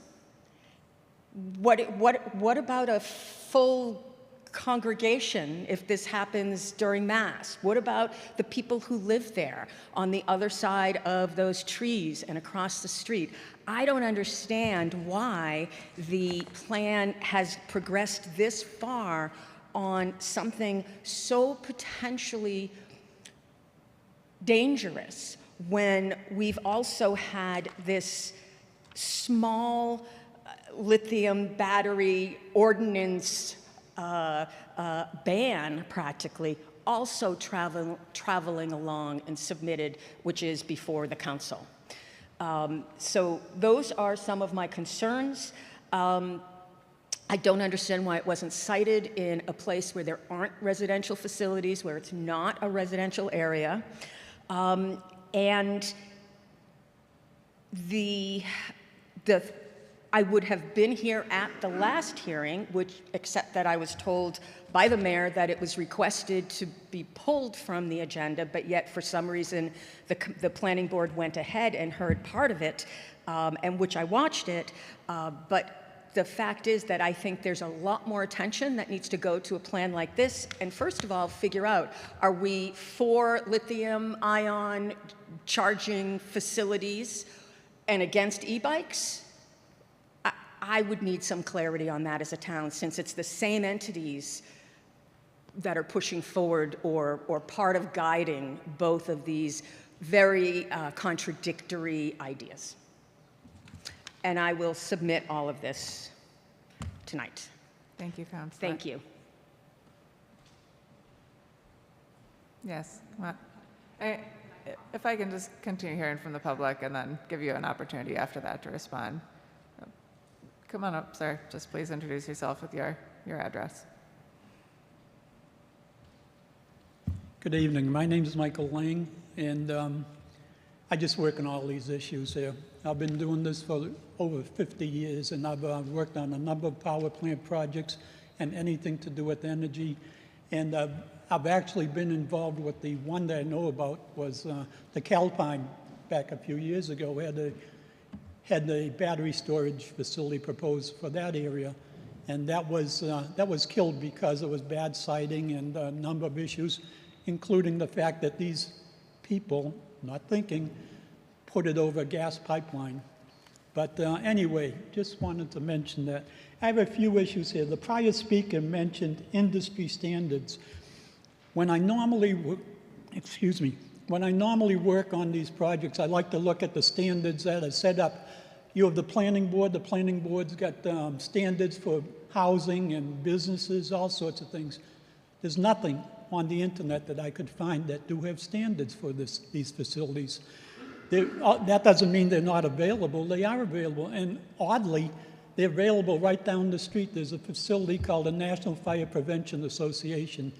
What about a full congregation if this happens during Mass? What about the people who live there on the other side of those trees and across the street? I don't understand why the plan has progressed this far on something so potentially dangerous when we've also had this small lithium battery ordinance ban practically also traveling along and submitted, which is before the council. So those are some of my concerns. I don't understand why it wasn't cited in a place where there aren't residential facilities, where it's not a residential area. And I would have been here at the last hearing, except that I was told by the mayor that it was requested to be pulled from the agenda, but yet for some reason the planning board went ahead and heard part of it, and which I watched it, but the fact is that I think there's a lot more attention that needs to go to a plan like this, and first of all, figure out, are we for lithium-ion charging facilities and against e-bikes? I would need some clarity on that as a town, since it's the same entities that are pushing forward or part of guiding both of these very contradictory ideas. And I will submit all of this tonight. Thank you, Councilor. Thank you. Yes. Well, if I can just continue hearing from the public and then give you an opportunity after that to respond. Come on up, sir. Just please introduce yourself with your address. Good evening. My name is Michael Lang, and I just work on all these issues here. I've been doing this for over 50 years, and I've worked on a number of power plant projects and anything to do with energy. And I've actually been involved with the one that I know about was the Calpine back a few years ago. We had a had a battery storage facility proposed for that area, and that was killed because it was bad siting and a number of issues, including the fact that these people, not thinking, put it over a gas pipeline. But anyway, just wanted to mention that. I have a few issues here. The prior speaker mentioned industry standards. When I normally work on these projects, I like to look at the standards that are set up. You have the planning board. The planning board's got standards for housing and businesses, all sorts of things. There's nothing on the internet that I could find that do have standards for these facilities. That doesn't mean they're not available. They are available, and oddly, they're available right down the street. There's a facility called the National Fire Prevention Association,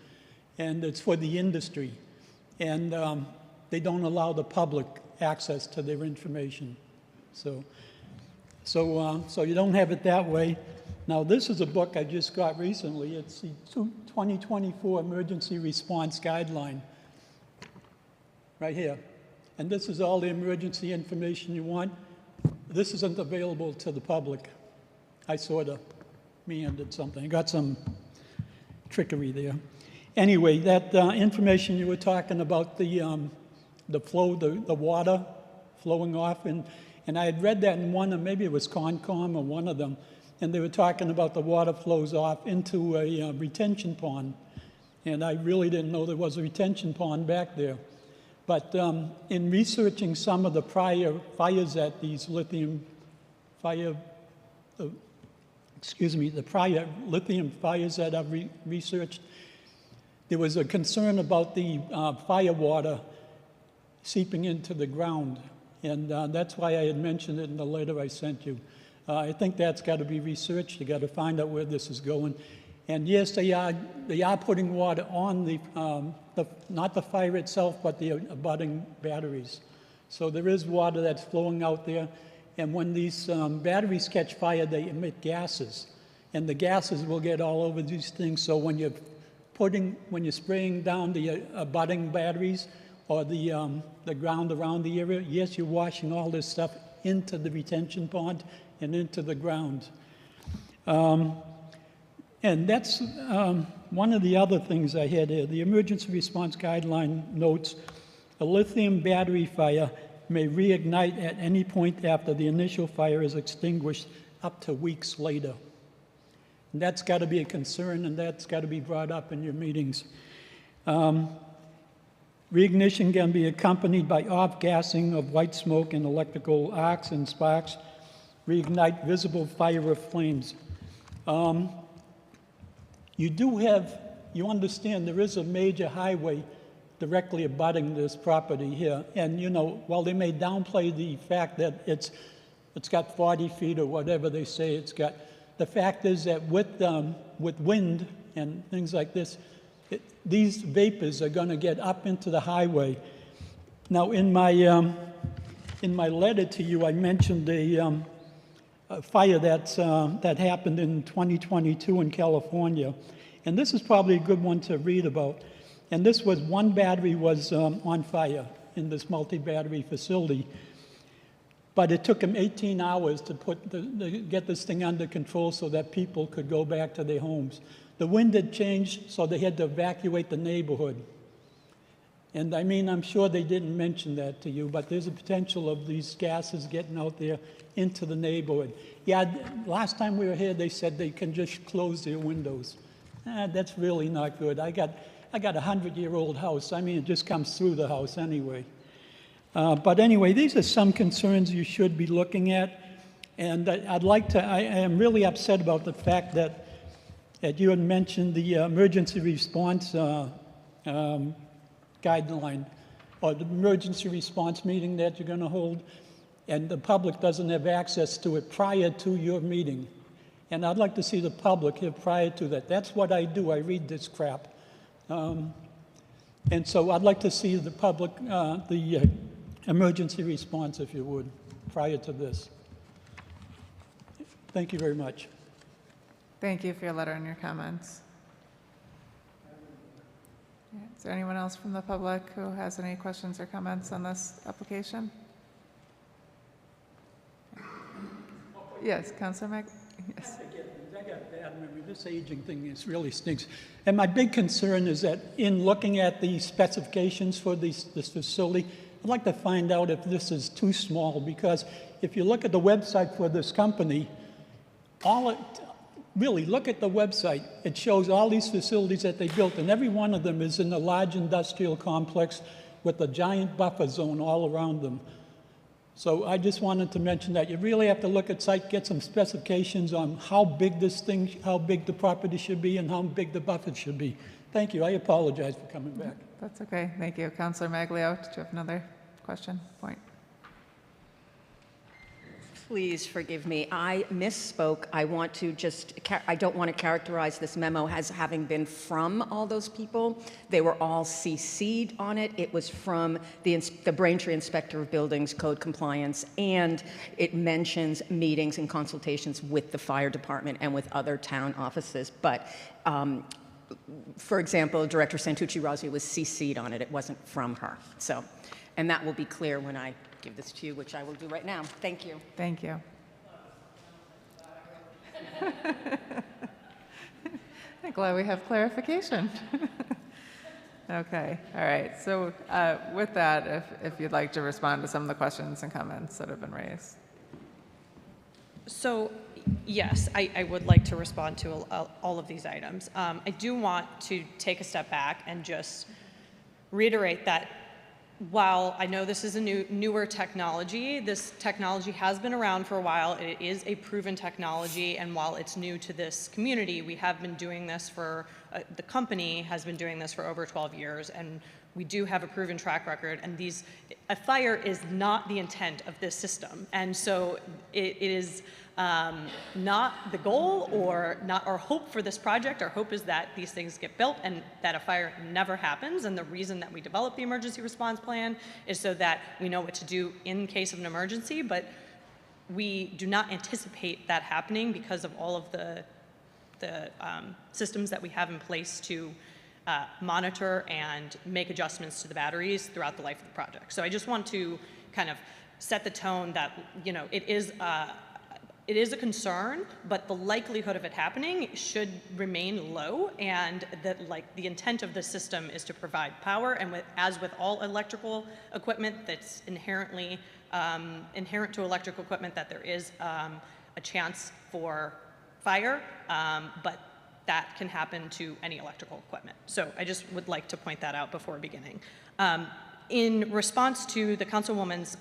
and it's for the industry. And they don't allow the public access to their information. So you don't have it that way. Now, this is a book I just got recently. It's the 2024 Emergency Response Guideline, right here. And this is all the emergency information you want. This isn't available to the public. I sort of meandered something. I got some trickery there. Anyway, that information you were talking about, the flow, the water flowing off, and I had read that in one of, maybe it was Concom or one of them, and they were talking about the water flows off into a retention pond. And I really didn't know there was a retention pond back there. But in researching some of the prior fires at these the prior lithium fires that I've researched, there was a concern about the fire water seeping into the ground. And that's why I had mentioned it in the letter I sent you. I think that's got to be researched. You got to find out where this is going. And yes, they are putting water on not the fire itself, but the abutting batteries. So there is water that's flowing out there. And when these batteries catch fire, they emit gases. And the gases will get all over these things. So when you're spraying down the abutting batteries or the ground around the area, yes, you're washing all this stuff into the retention pond and into the ground. And that's one of the other things I had here. The emergency response guideline notes a lithium battery fire may reignite at any point after the initial fire is extinguished up to weeks later. And that's got to be a concern, and that's got to be brought up in your meetings. Reignition can be accompanied by off-gassing of white smoke and electrical arcs and sparks. Reignite visible fire or flames. You understand there is a major highway directly abutting this property here. And, while they may downplay the fact that it's got 40 feet or whatever they say it's got, the fact is that with wind and things like this, these vapors are going to get up into the highway. Now, in my letter to you, I mentioned a fire that happened in 2022 in California. And this is probably a good one to read about. And this was one battery was on fire in this multi-battery facility. But it took them 18 hours to get this thing under control so that people could go back to their homes. The wind had changed, so they had to evacuate the neighborhood. And I'm sure they didn't mention that to you, but there's a potential of these gases getting out there into the neighborhood. Yeah, last time we were here, they said they can just close their windows. That's really not good. I got a 100-year-old house. It just comes through the house anyway. But anyway, these are some concerns you should be looking at. And I am really upset about the fact that you had mentioned the emergency response guideline or the emergency response meeting that you're going to hold, and the public doesn't have access to it prior to your meeting. And I'd like to see the public here prior to that. That's what I do. I read this crap. And so I'd like to see the public, the emergency response, if you would, prior to this. Thank you very much. Thank you for your letter and your comments. Is there anyone else from the public who has any questions or comments on this application? Yes, Counselor Mac, yes. I got bad memory. This aging thing is really stinks. And my big concern is that in looking at the specifications for this facility, I'd like to find out if this is too small, because if you look at the website for this company, really look at the website. It shows all these facilities that they built, and every one of them is in a large industrial complex with a giant buffer zone all around them. So I just wanted to mention that you really have to look at site, get some specifications on how big the property should be and how big the buffer should be. Thank you. I apologize for coming back. That's okay. Thank you. Counselor Maglio, did you have another question, point? Please forgive me. I misspoke. I don't want to characterize this memo as having been from all those people. They were all CC'd on it. It was from the Braintree Inspector of Buildings Code Compliance, and it mentions meetings and consultations with the fire department and with other town offices. But for example, Director Santucci-Rossi was CC'd on it. It wasn't from her. So, and that will be clear when I give this to you, which I will do right now. Thank you. Thank you. I'm glad we have clarification. Okay, all right. So with that, if you'd like to respond to some of the questions and comments that have been raised. So, yes, I would like to respond to all of these items. I do want to take a step back and just reiterate that while I know this is a newer technology, this technology has been around for a while. It is a proven technology, and while it's new to this community, we have been doing this for, the company has been doing this for over 12 years, and we do have a proven track record, and a fire is not the intent of this system. And so it is not the goal or not our hope for this project. Our hope is that these things get built and that a fire never happens. And the reason that we develop the emergency response plan is so that we know what to do in case of an emergency, but we do not anticipate that happening because of all of the systems that we have in place to monitor and make adjustments to the batteries throughout the life of the project. So I just want to kind of set the tone that, you know, it is a concern, but the likelihood of it happening should remain low, and that, like, the intent of the system is to provide power, and as with all electrical equipment that's inherent to electrical equipment, that there is a chance for fire, but that can happen to any electrical equipment. So I just would like to point that out before beginning. In response to the Councilwoman's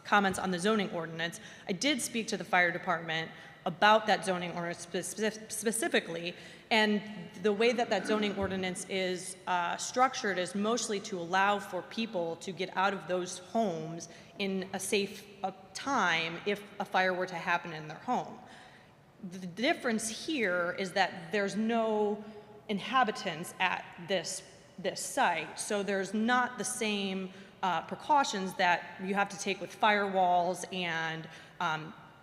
comments on the zoning ordinance, I did speak to the fire department about that zoning ordinance specifically, and the way that zoning ordinance is structured is mostly to allow for people to get out of those homes in a safe time if a fire were to happen in their home. The difference here is that there's no inhabitants at this site, so there's not the same precautions that you have to take with firewalls and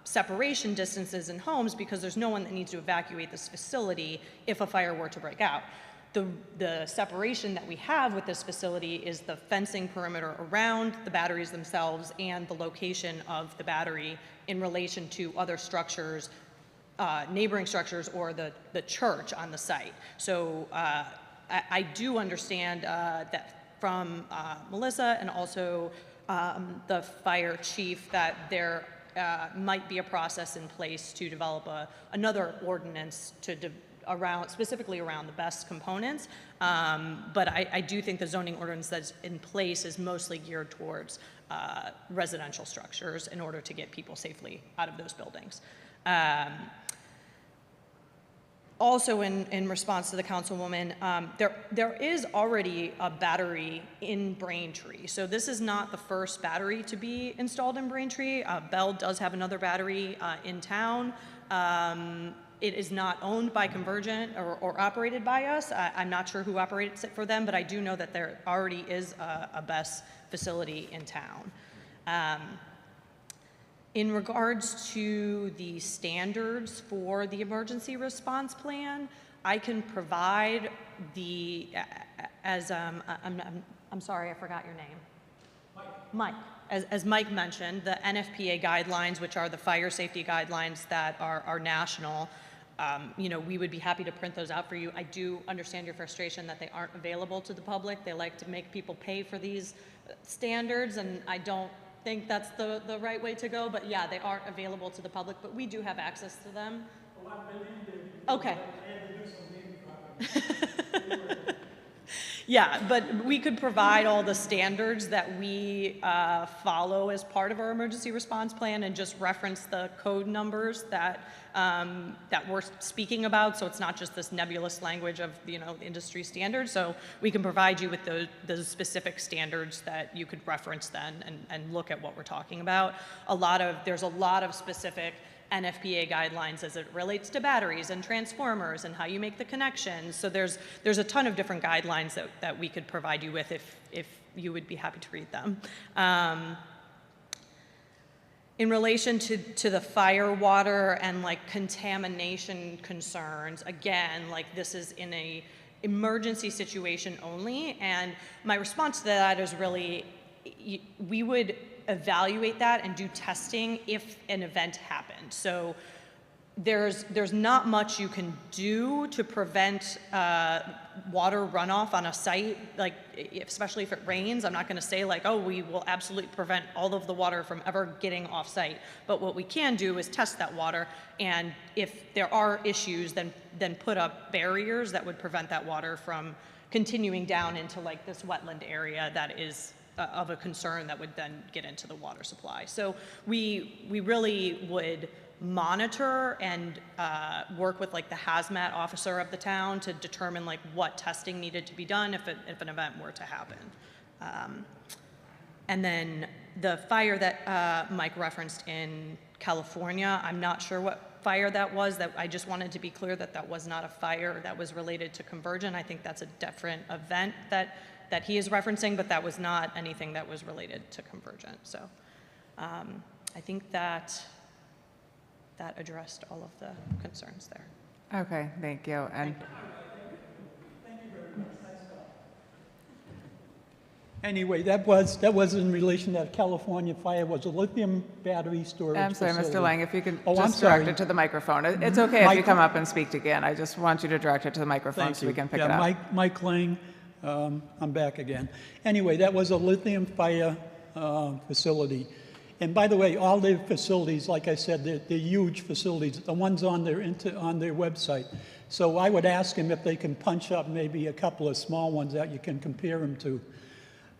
separation distances in homes, because there's no one that needs to evacuate this facility if a fire were to break out. The separation that we have with this facility is the fencing perimeter around the batteries themselves and the location of the battery in relation to other structures, neighboring structures, or the church on the site. So I do understand that from Melissa and also the fire chief that there might be a process in place to develop another ordinance specifically around the best components. But I do think the zoning ordinance that's in place is mostly geared towards residential structures in order to get people safely out of those buildings. Also, in response to the Councilwoman, there is already a battery in Braintree. So this is not the first battery to be installed in Braintree. Bell does have another battery in town. It is not owned by Convergent or operated by us. I'm not sure who operates it for them, but I do know that there already is a BESS facility in town. In regards to the standards for the emergency response plan, I can provide I'm sorry, I forgot your name. Mike, as Mike mentioned, the NFPA guidelines, which are the fire safety guidelines that are national, you know, we would be happy to print those out for you. I do understand your frustration that they aren't available to the public. They like to make people pay for these standards, and I don't think that's the right way to go, but yeah, they aren't available to the public, but we do have access to them. Okay. Yeah, but we could provide all the standards that we follow as part of our emergency response plan and just reference the code numbers that that we're speaking about. So it's not just this nebulous language of, you know, industry standards. So we can provide you with those specific standards that you could reference then and look at what we're talking about. There's a lot of specific NFPA guidelines as it relates to batteries and transformers and how you make the connections. So there's a ton of different guidelines that we could provide you with if you would be happy to read them. In relation to the fire, water, and like contamination concerns, again, like this is in a emergency situation only, and my response to that is really, we would evaluate that and do testing if an event happened. So there's not much you can do to prevent water runoff on a site, like especially if it rains. I'm not going to say like, oh, we will absolutely prevent all of the water from ever getting off site. But what we can do is test that water, and if there are issues, then put up barriers that would prevent that water from continuing down into like this wetland area that is of a concern that would then get into the water supply. So we really would monitor and work with like the hazmat officer of the town to determine like what testing needed to be done if an event were to happen. And then the fire that Mike referenced in California, I'm not sure what fire that was. That I just wanted to be clear that that was not a fire that was related to Convergent. I think that's a different event that he is referencing, but that was not anything that was related to Convergent. So I think that addressed all of the concerns there. Okay, thank you. And Anyway, that was in relation to that California fire, was a lithium battery storage I'm sorry, facility. Mr. Lang, if you could Oh, I'm just direct sorry. it to the microphone. It's okay if you come up and speak again. I just want you to direct it to the microphone Thank so you. we can pick Yeah, it up. Mike Lang, I'm back again. Anyway, that was a lithium fire facility. And by the way, all their facilities, like I said, they're huge facilities. The ones on their website. So I would ask them if they can punch up maybe a couple of small ones that you can compare them to.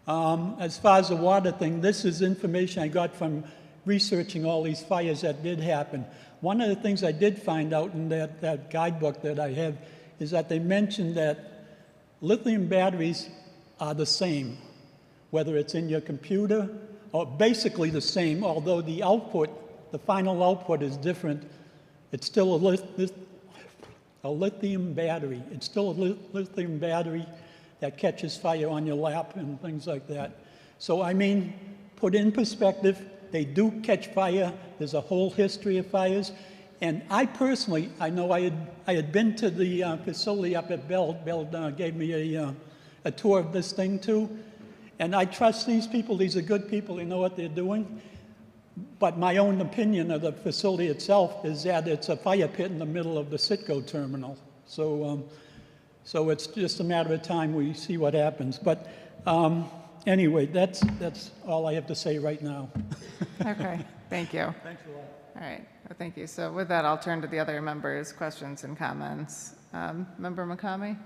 As far as the water thing, this is information I got from researching all these fires that did happen. One of the things I did find out in that guidebook that I have is that they mentioned that lithium batteries are the same, whether it's in your computer, or basically the same, although the output, the final output is different. It's still a lithium battery. It's still a lithium battery that catches fire on your lap and things like that. So I mean, put in perspective, they do catch fire. There's a whole history of fires. And I personally, I know I had been to the facility up at Bell. Bell gave me a tour of this thing too. And I trust these people. These are good people. They know what they're doing. But my own opinion of the facility itself is that it's a fire pit in the middle of the Citgo terminal. So it's just a matter of time we see what happens. But anyway, that's all I have to say right now. Okay, thank you. Thanks a lot. All right, well, thank you. So with that, I'll turn to the other members' questions and comments. Member McCamey?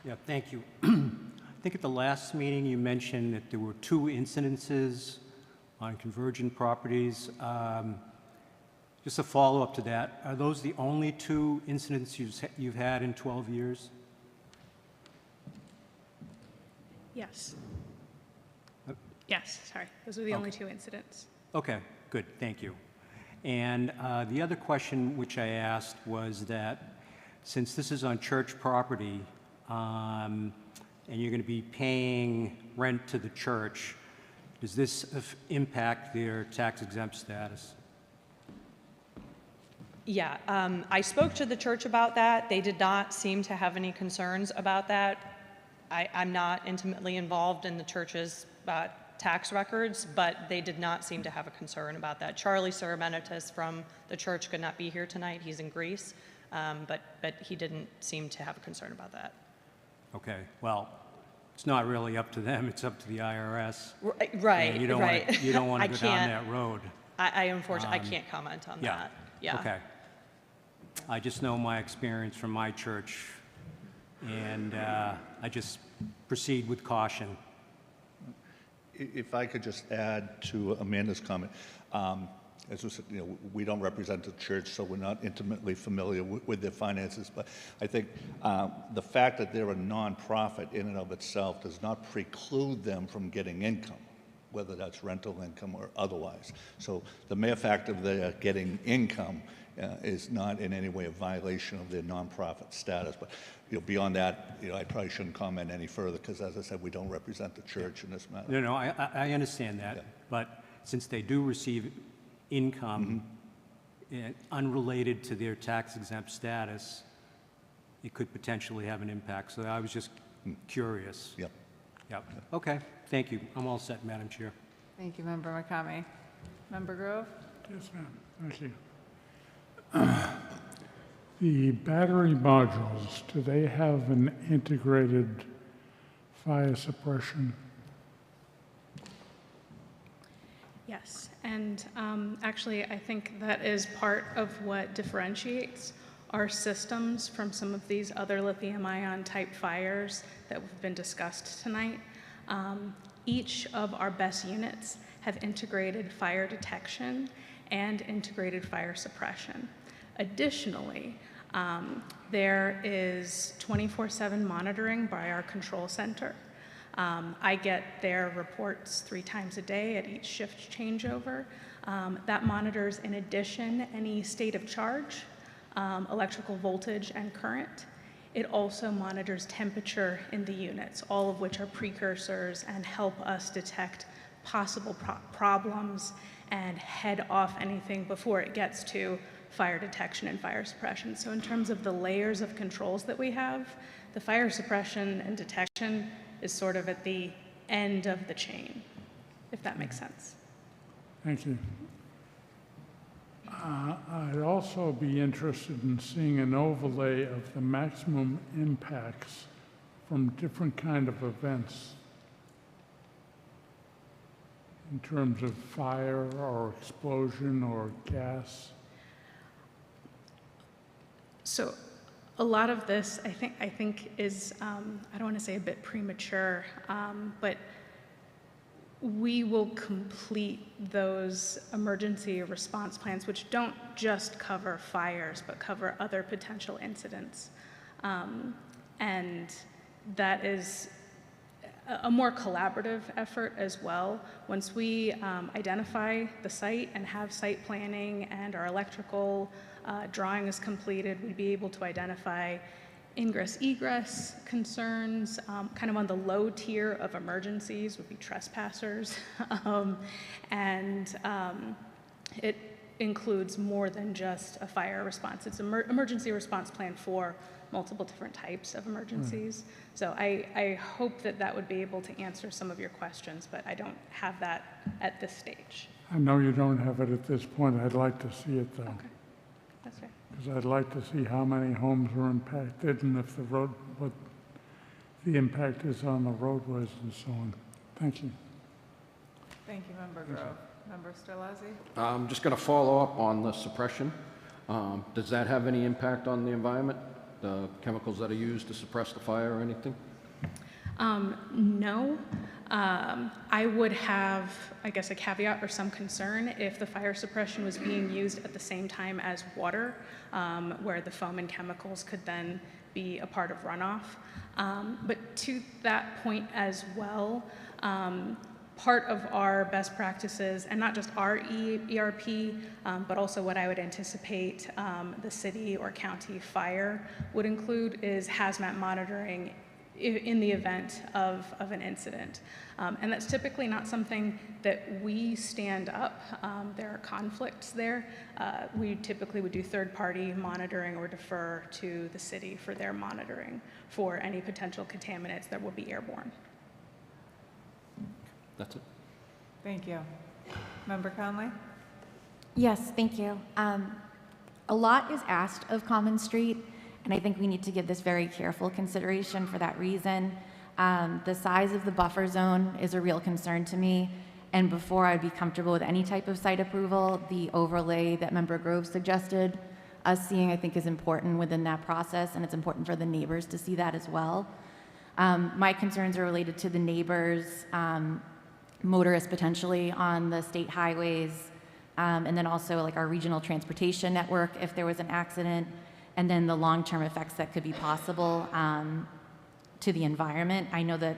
Yeah, thank you. I think at the last meeting you mentioned that there were 2 incidences on Convergent properties. Just a follow-up to that, are those the only 2 incidents you've had in 12 years? Yes. Yes, sorry. Those are the only 2 incidents. Okay, good, thank you. And the other question which I asked was that since this is on church property, and you're going to be paying rent to the church, does this impact their tax-exempt status? Yeah, I spoke to the church about that. They did not seem to have any concerns about that. I'm not intimately involved in the church's tax records, but they did not seem to have a concern about that. Charlie Seremenitis from the church could not be here tonight. He's in Greece, but he didn't seem to have a concern about that. Okay, well, it's not really up to them, it's up to the IRS. Right, You don't right. want to, you don't want I to go down can't- that road. I unfortunately, I can't comment on Yeah. that. Yeah. Okay. I just know my experience from my church, and I just proceed with caution. If I could just add to Amanda's comment, as we said, we don't represent the church, so we're not intimately familiar with their finances. But I think the fact that they're a nonprofit in and of itself does not preclude them from getting income, whether that's rental income or otherwise. So the mere fact of their getting income is not in any way a violation of their nonprofit status. But beyond that, I probably shouldn't comment any further because, as I said, we don't represent the church in this matter. No, I understand that, Yeah. but since they do receive income unrelated to their tax-exempt status, it could potentially have an impact. So I was just curious. Yep. Yep. Okay, thank you. I'm all set, Madam Chair. Thank you, Member McCamey. Member Grove? Yes, ma'am. Thank you. The battery modules, do they have an integrated fire suppression? Yes, and actually, I think that is part of what differentiates our systems from some of these other lithium-ion type fires that have been discussed tonight. Each of our BESS units have integrated fire detection and integrated fire suppression. Additionally, there is 24/7 monitoring by our control center. I get their reports 3 times a day at each shift changeover. That monitors, in addition, any state of charge, electrical voltage, and current. It also monitors temperature in the units, all of which are precursors and help us detect possible problems and head off anything before it gets to fire detection and fire suppression. So in terms of the layers of controls that we have, the fire suppression and detection is sort of at the end of the chain, if that makes sense. Thank you. I'd also be interested in seeing an overlay of the maximum impacts from different kind of events in terms of fire or explosion or gas. So a lot of this, I think is, I don't want to say a bit premature, but we will complete those emergency response plans, which don't just cover fires, but cover other potential incidents. And that is a more collaborative effort as well. Once we identify the site and have site planning and our electrical drawing is completed, we'd be able to identify ingress egress concerns, kind of on the low tier of emergencies would be trespassers. It includes more than just a fire response. It's an emergency response plan for multiple different types of emergencies. So I hope that would be able to answer some of your questions, but I don't have that at this stage. I know you don't have it at this point. I'd like to see it, though. Okay, that's fair. Because I'd like to see how many homes were impacted and if what the impact is on the roadways and so on. Thank you. Thank you, Member Grove. Member Sterlazzi? I'm just going to follow up on the suppression. Does that have any impact on the environment, the chemicals that are used to suppress the fire or anything? No. I would have, I guess, a caveat or some concern if the fire suppression was being used at the same time as water, where the foam and chemicals could then be a part of runoff. But to that point as well, part of our best practices, and not just our ERP, but also what I would anticipate the city or county fire would include is hazmat monitoring in the event of an incident. And that's typically not something that we stand up. There are conflicts there. We typically would do third-party monitoring or defer to the city for their monitoring for any potential contaminants that will be airborne. That's it. Thank you. Member Conley? Yes, thank you. A lot is asked of Common Street, and I think we need to give this very careful consideration for that reason. The size of the buffer zone is a real concern to me, and before I'd be comfortable with any type of site approval, the overlay that Member Grove suggested us seeing, I think, is important within that process, and it's important for the neighbors to see that as well. My concerns are related to the neighbors, motorists potentially on the state highways, and then also like our regional transportation network if there was an accident, and then the long-term effects that could be possible to the environment. I know that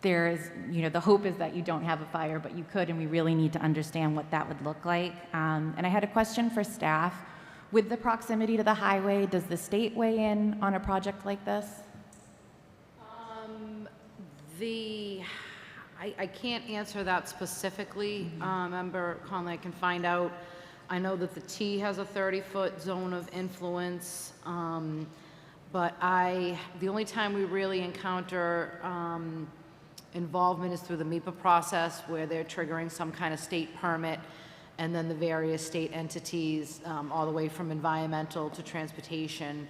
there is, the hope is that you don't have a fire, but you could, and we really need to understand what that would look like. And I had a question for staff. With the proximity to the highway, does the state weigh in on a project like this? I can't answer that specifically. Member Conley, I can find out. I know that the T has a 30-foot zone of influence, but the only time we really encounter involvement is through the MEPA process, where they're triggering some kind of state permit, and then the various state entities, all the way from environmental to transportation,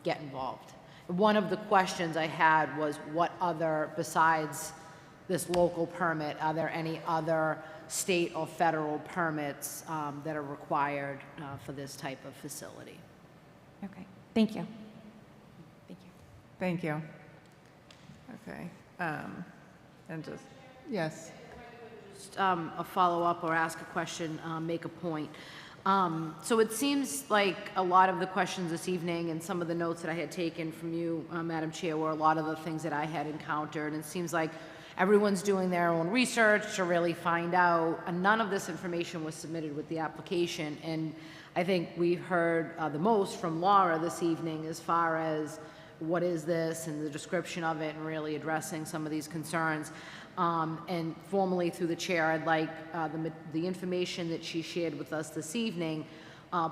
get involved. One of the questions I had was what other, besides this local permit, are there any other state or federal permits that are required for this type of facility? Okay, thank you. Thank you. Thank you. Okay. And just, yes. Just a follow-up or ask a question, make a point. So it seems like a lot of the questions this evening and some of the notes that I had taken from you, Madam Chair, were a lot of the things that I had encountered. And it seems like everyone's doing their own research to really find out, and none of this information was submitted with the application. And I think we heard the most from Laura this evening as far as what is this and the description of it and really addressing some of these concerns. And formally through the chair, I'd like the information that she shared with us this evening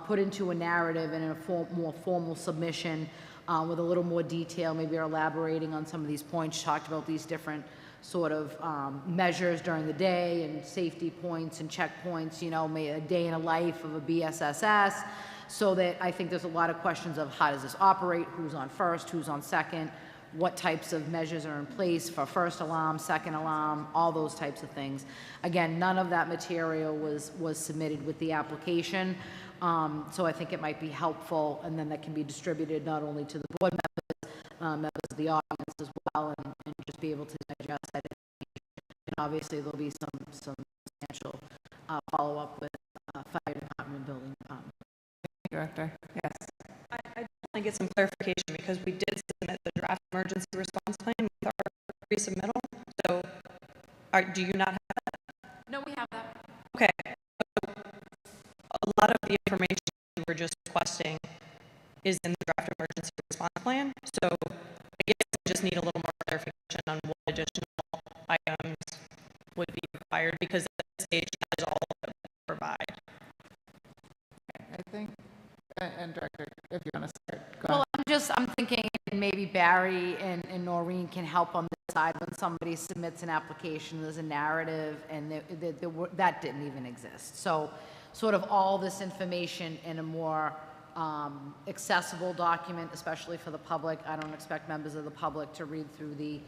put into a narrative and in a more formal submission with a little more detail, maybe elaborating on some of these points, talked about these different sort of measures during the day and safety points and checkpoints, a day in a life of a BSSS, so that I think there's a lot of questions of how does this operate, who's on first, who's on second, what types of measures are in place for first alarm, second alarm, all those types of things. Again, none of that material was submitted with the application, so I think it might be helpful, and then that can be distributed not only to the board members, members of the audience as well, and just be able to digest that information. And obviously there'll be some substantial follow-up with fire department and building department. Director, yes. I want to get some clarification because we did submit the draft emergency response plan with our resubmittal. So do you not have that? No, we have that. Okay. So a lot of the information we were just requesting is in the draft emergency response plan. So I guess I just need a little more clarification on what additional items would be required, because at this stage that is all that we provide. I think, and Director, if you want to start, go Well, ahead. I'm thinking maybe Barry and Noreen can help on this side when somebody submits an application, there's a narrative, and that didn't even exist. So sort of all this information in a more accessible document, especially for the public. I don't expect members of the public to read through the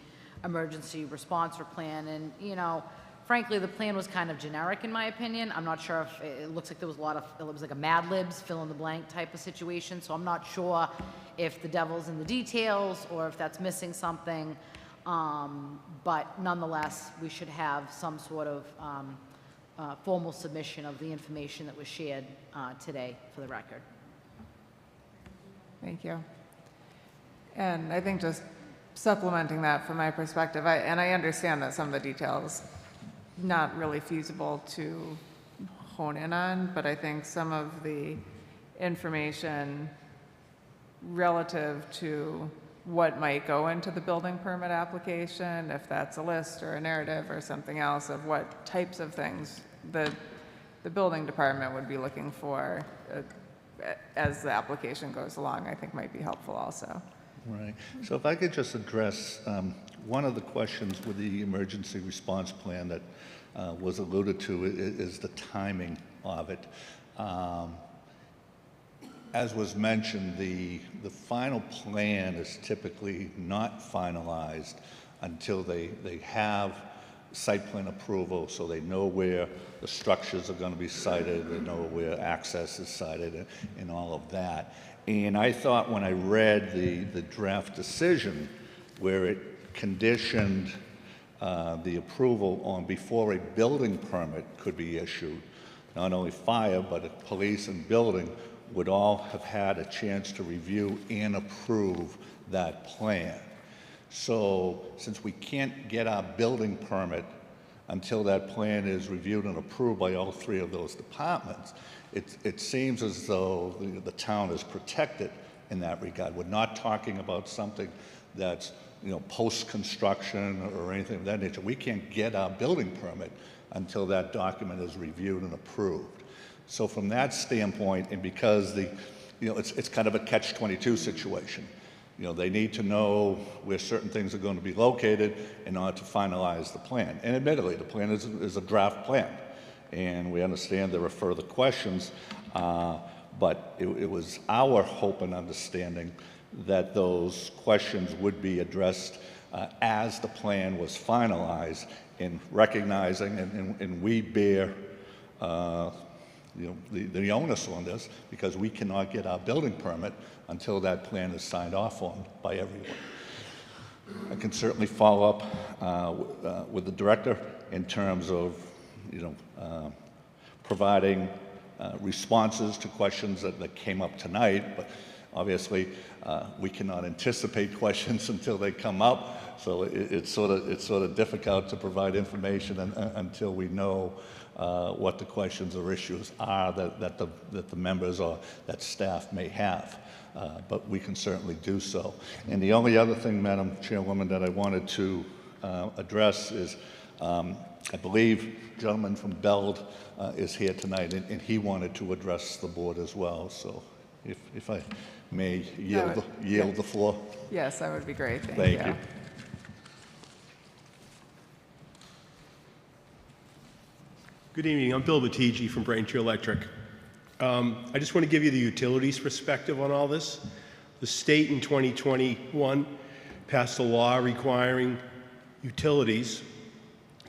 emergency response plan. And, frankly, the plan was kind of generic in my opinion. I'm not sure if it looks like there was it was like a Mad Libs, fill in the blank type of situation. So I'm not sure if the devil's in the details or if that's missing something. But nonetheless, we should have some sort of formal submission of the information that was shared today for the record. Thank you. And I think just supplementing that from my perspective, I understand that some of the details not really feasible to hone in on, but I think some of the information relative to what might go into the building permit application, if that's a list or a narrative or something else of what types of things the building department would be looking for as the application goes along, I think might be helpful also. Right. So if I could just address one of the questions with the emergency response plan that was alluded to is the timing of it. As was mentioned, the final plan is typically not finalized until they have site plan approval, so they know where the structures are going to be sited, they know where access is sited, and all of that. And I thought when I read the draft decision where it conditioned the approval on before a building permit could be issued, not only fire, but police and building would all have had a chance to review and approve that plan. So since we can't get our building permit until that plan is reviewed and approved by all three of those departments, it seems as though the town is protected in that regard. We're not talking about something that's post-construction or anything of that nature. We can't get our building permit until that document is reviewed and approved. So from that standpoint, and because it's kind of a catch-22 situation, they need to know where certain things are going to be located in order to finalize the plan. And admittedly, the plan is a draft plan, and we understand there are further questions, but it was our hope and understanding that those questions would be addressed as the plan was finalized, in recognizing, and we bear the onus on this, because we cannot get our building permit until that plan is signed off on by everyone. I can certainly follow up with the director in terms of providing responses to questions that came up tonight, but obviously we cannot anticipate questions until they come up, so it's sort of difficult to provide information until we know what the questions or issues are that the members or that staff may have. But we can certainly do so. And the only other thing, Madam Chairwoman, that I wanted to address is I believe the gentleman from Beld is here tonight, and he wanted to address the board as well. So if I may yield the floor. Yes, that would be great. Thank you. Good evening. I'm Bill Batigi from Braintree Electric. I just want to give you the utilities perspective on all this. The state in 2021 passed a law requiring utilities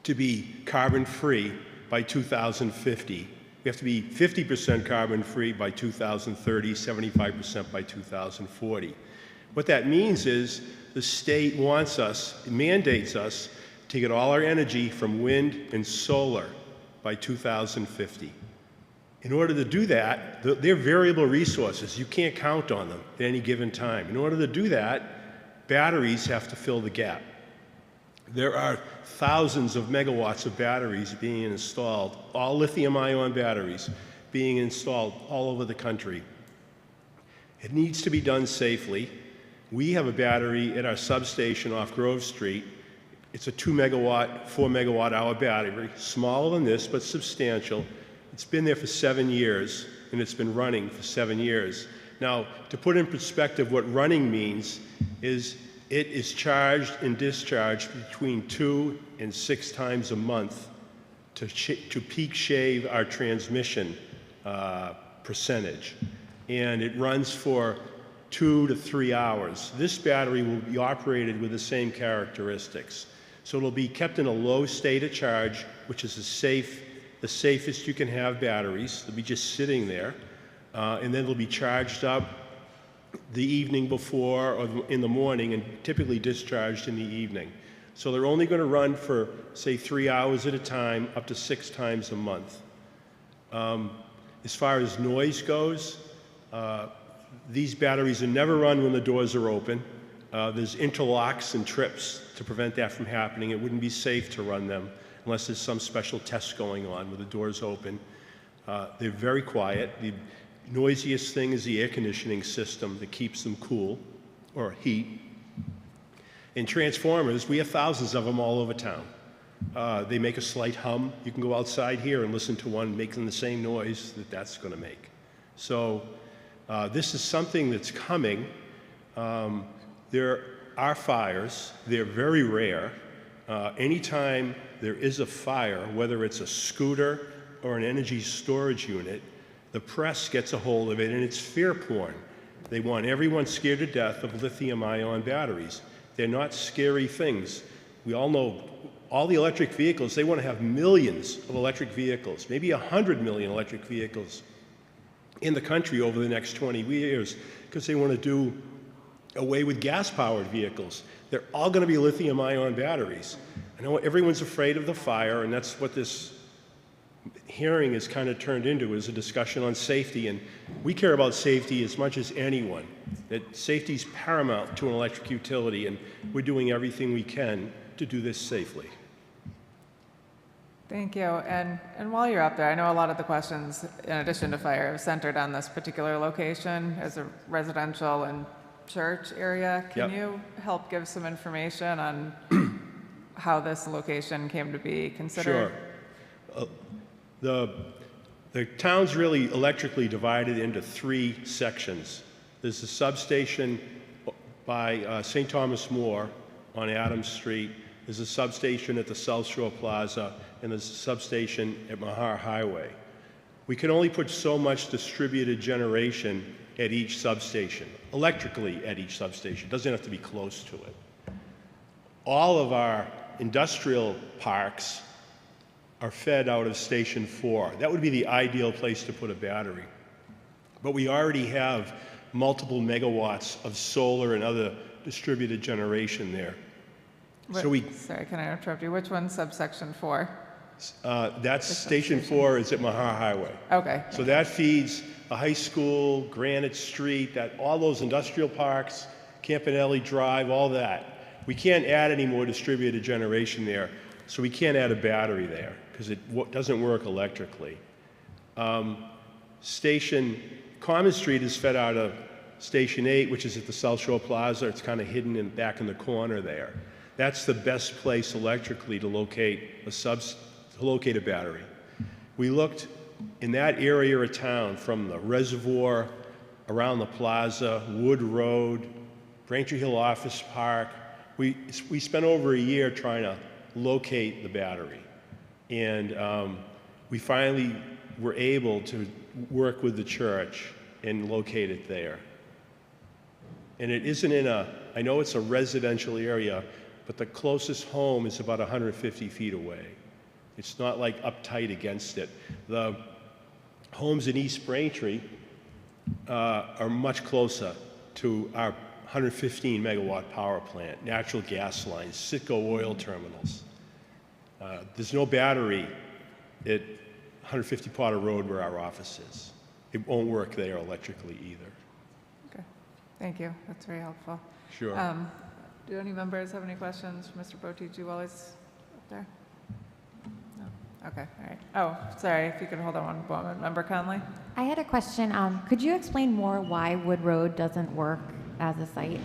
to be carbon-free by 2050. We have to be 50% carbon-free by 2030, 75% by 2040. What that means is the state mandates us to get all our energy from wind and solar by 2050. In order to do that, they're variable resources. You can't count on them at any given time. In order to do that, batteries have to fill the gap. There are thousands of megawatts of batteries being installed, all lithium-ion batteries being installed all over the country. It needs to be done safely. We have a battery at our substation off Grove Street. It's a 2 megawatt, 4 megawatt hour battery, smaller than this, but substantial. It's been there for 7 years, and it's been running for 7 years. Now, to put in perspective what running means is it is charged and discharged between 2 and 6 times a month to peak shave our transmission percentage. And it runs for 2 to 3 hours. This battery will be operated with the same characteristics. So it'll be kept in a low state of charge, which is the safest you can have batteries. They'll be just sitting there. And then they'll be charged up the evening before or in the morning, and typically discharged in the evening. So they're only going to run for, say, 3 hours at a time, up to 6 times a month. As far as noise goes, these batteries are never run when the doors are open. There's interlocks and trips to prevent that from happening. It wouldn't be safe to run them unless there's some special test going on where the door's open. They're very quiet. The noisiest thing is the air conditioning system that keeps them cool, or heat. And transformers, we have thousands of them all over town. They make a slight hum. You can go outside here and listen to one making the same noise that that's going to make. So this is something that's coming. There are fires. They're very rare. Anytime there is a fire, whether it's a scooter or an energy storage unit, the press gets a hold of it, and it's fear porn. They want everyone scared to death of lithium-ion batteries. They're not scary things. We all know all the electric vehicles, they want to have millions of electric vehicles, maybe 100 million electric vehicles in the country over the next 20 years, because they want to do away with gas-powered vehicles. They're all going to be lithium-ion batteries. I know everyone's afraid of the fire, and that's what this hearing is kind of turned into, is a discussion on safety, and we care about safety as much as anyone. That safety is paramount to an electric utility, and we're doing everything we can to do this safely. Thank you. And while you're up there, I know a lot of the questions, in addition to fire, are centered on this particular location as a residential and church area. Can you help give some information on how this location came to be considered? Sure. The town's really electrically divided into 3 sections. There's a substation by St. Thomas More on Adams Street. There's a substation at the South Shore Plaza, and there's a substation at Mahar Highway. We can only put so much distributed generation at each substation, electrically at each substation. It doesn't have to be close to it. All of our industrial parks are fed out of Station 4. That would be the ideal place to put a battery. But we already have multiple megawatts of solar and other distributed generation there. Sorry, can I interrupt you? Which one's subsection 4? That's Station 4 is at Mahar Highway. Okay. So that feeds the high school, Granite Street, all those industrial parks, Campanelli Drive, all that. We can't add any more distributed generation there, so we can't add a battery there because it doesn't work electrically. Common Street is fed out of Station 8, which is at the South Shore Plaza. It's kind of hidden back in the corner there. That's the best place electrically to locate a battery. We looked in that area of town from the reservoir, around the plaza, Wood Road, Braintree Hill Office Park. We spent over a year trying to locate the battery. And we finally were able to work with the church and locate it there. And it isn't I know it's a residential area, but the closest home is about 150 feet away. It's not like uptight against it. The homes in East Braintree are much closer to our 115 megawatt power plant, natural gas lines, Citgo oil terminals. There's no battery at 150 Potter Road where our office is. It won't work there electrically either. Okay, thank you. That's very helpful. Sure. Do any members have any questions for Mr. Bottici while he's up there? No? Okay, all right. Oh, sorry, if you could hold on one moment. Member Conley? I had a question. Could you explain more why Wood Road doesn't work as a site?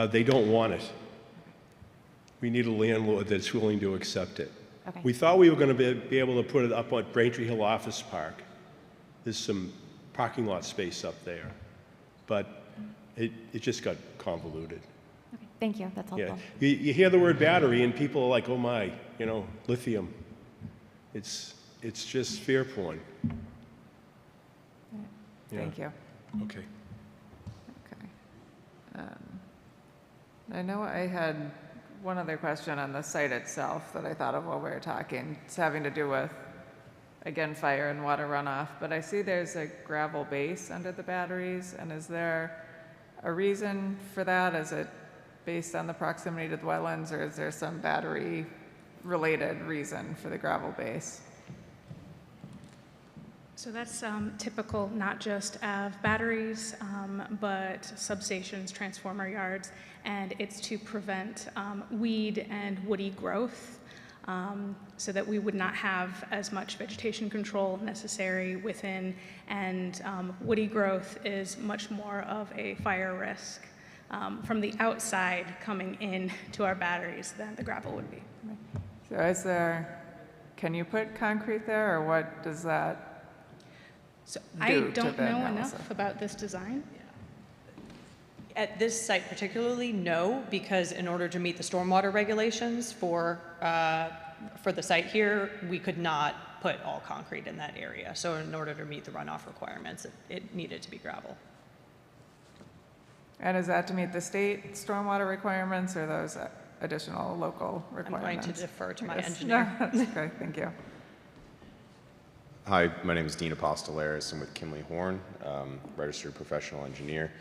They don't want it. We need a landlord that's willing to accept it. Okay. We thought we were going to be able to put it up on Braintree Hill Office Park. There's some parking lot space up there, but it just got convoluted. Okay, thank you. That's helpful. Yeah, you hear the word battery and people are like, oh my, lithium. It's just fear porn. Thank you. Okay. Okay. I know I had one other question on the site itself that I thought of while we were talking. It's having to do with, again, fire and water runoff, but I see there's a gravel base under the batteries, and is there a reason for that? Is it based on the proximity to the wetlands, or is there some battery-related reason for the gravel base? So that's typical not just of batteries, but substations, transformer yards, and it's to prevent weed and woody growth so that we would not have as much vegetation control necessary within, and woody growth is much more of a fire risk from the outside coming in to our batteries than the gravel would be. So can you put concrete there, or what does that So do I to don't the know analysis? enough about this design. At this site particularly, no, because in order to meet the stormwater regulations for the site here, we could not put all concrete in that area. So in order to meet the runoff requirements, it needed to be gravel. And is that to meet the state stormwater requirements or those additional local I'm requirements? going to defer to my Yes. engineer. No, that's okay, thank you. Hi, my name is Dean Apostolaris. I'm with Kimley Horn, registered professional engineer.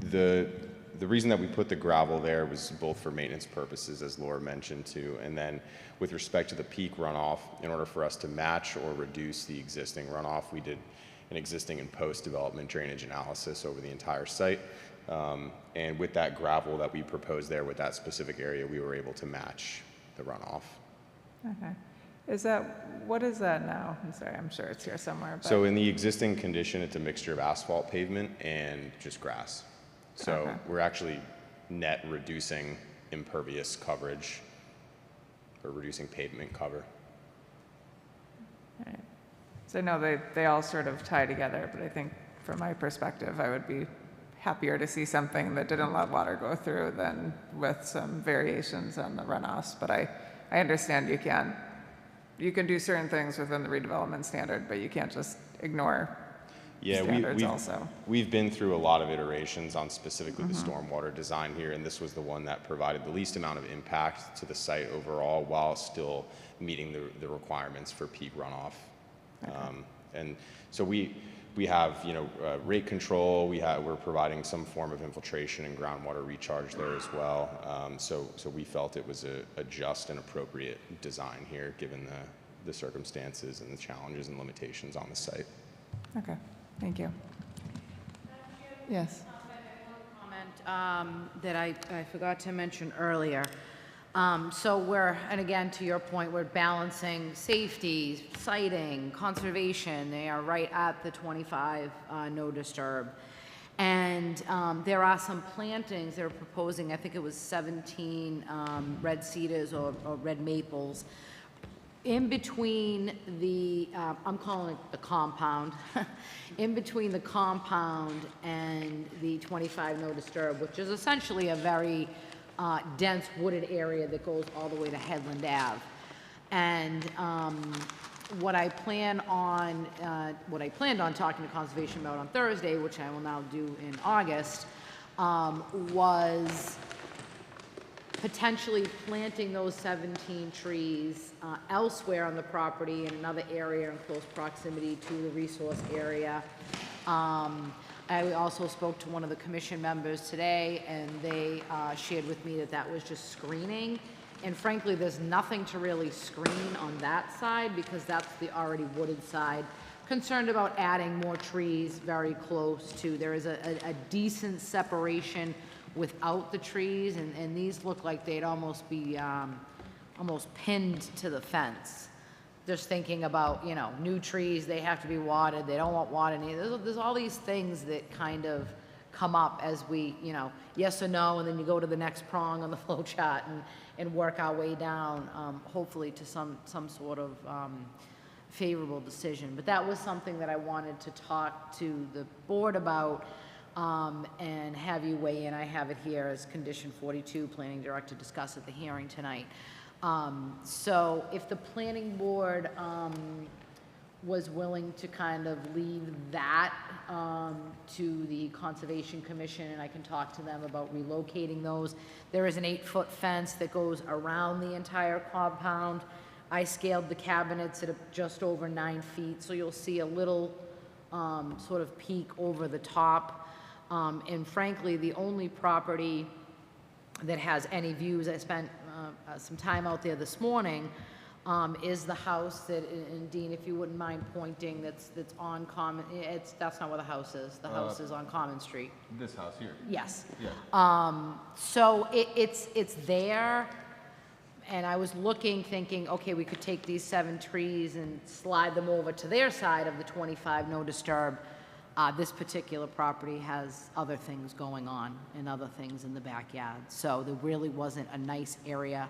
The reason that we put the gravel there was both for maintenance purposes, as Laura mentioned too, and then with respect to the peak runoff, in order for us to match or reduce the existing runoff, we did an existing and post-development drainage analysis over the entire site. And with that gravel that we proposed there with that specific area, we were able to match the runoff. Okay. What is that now? I'm sorry, I'm sure it's here somewhere. But So in the existing condition, it's a mixture of asphalt pavement and just grass. So Okay. we're actually net reducing impervious coverage or reducing pavement cover. All right. So no, they all sort of tie together, but I think from my perspective, I would be happier to see something that didn't let water go through than with some variations on the runoffs. But I understand you can do certain things within the redevelopment standard, but you can't just ignore standards also. We've been through a lot of iterations on specifically the stormwater design here, and this was the one that provided the least amount of impact to the site overall while still meeting the requirements for peak runoff. Okay. And so we have, rate control, we're providing some form of infiltration and groundwater recharge there as well. So we felt it was a just and appropriate design here, given the circumstances and the challenges and limitations on the site. Okay, thank you. Yes. Comment that I forgot to mention earlier. So and again, to your point, we're balancing safety, siting, conservation. They are right at the 25 no disturb. And there are some plantings they're proposing, I think it was 17 red cedars or red maples, in between I'm calling it the compound, in between the compound and the 25 no disturb, which is essentially a very dense wooded area that goes all the way to Headland Ave. And what I planned on talking to Conservation about on Thursday, which I will now do in August, was potentially planting those 17 trees elsewhere on the property in another area in close proximity to the resource area. I also spoke to one of the commission members today, and they shared with me that that was just screening. And frankly, there's nothing to really screen on that side because that's the already wooded side. Concerned about adding more trees very close to, there is a decent separation without the trees, and these look like they'd almost be almost pinned to the fence. Just thinking about, new trees, they have to be watered, they don't want water. There's all these things that kind of come up as we, yes or no, and then you go to the next prong on the flow chart and work our way down, hopefully to some sort of favorable decision. But that was something that I wanted to talk to the board about and have you weigh in. I have it here as condition 42, planning director discuss at the hearing tonight. So if the planning board was willing to kind of leave that to the Conservation Commission, and I can talk to them about relocating those. There is an 8-foot fence that goes around the entire compound. I scaled the cabinets at just over 9 feet, so you'll see a little sort of peak over the top. And frankly, the only property that has any views, I spent some time out there this morning, is the house that, and Dean, if you wouldn't mind pointing, that's on Common, that's not where the house is. The house is on Common Street. This house here? Yes. Yeah. So it's there, and I was thinking, okay, we could take these 7 trees and slide them over to their side of the 25 no disturb. This particular property has other things going on and other things in the backyard. So there really wasn't a nice area,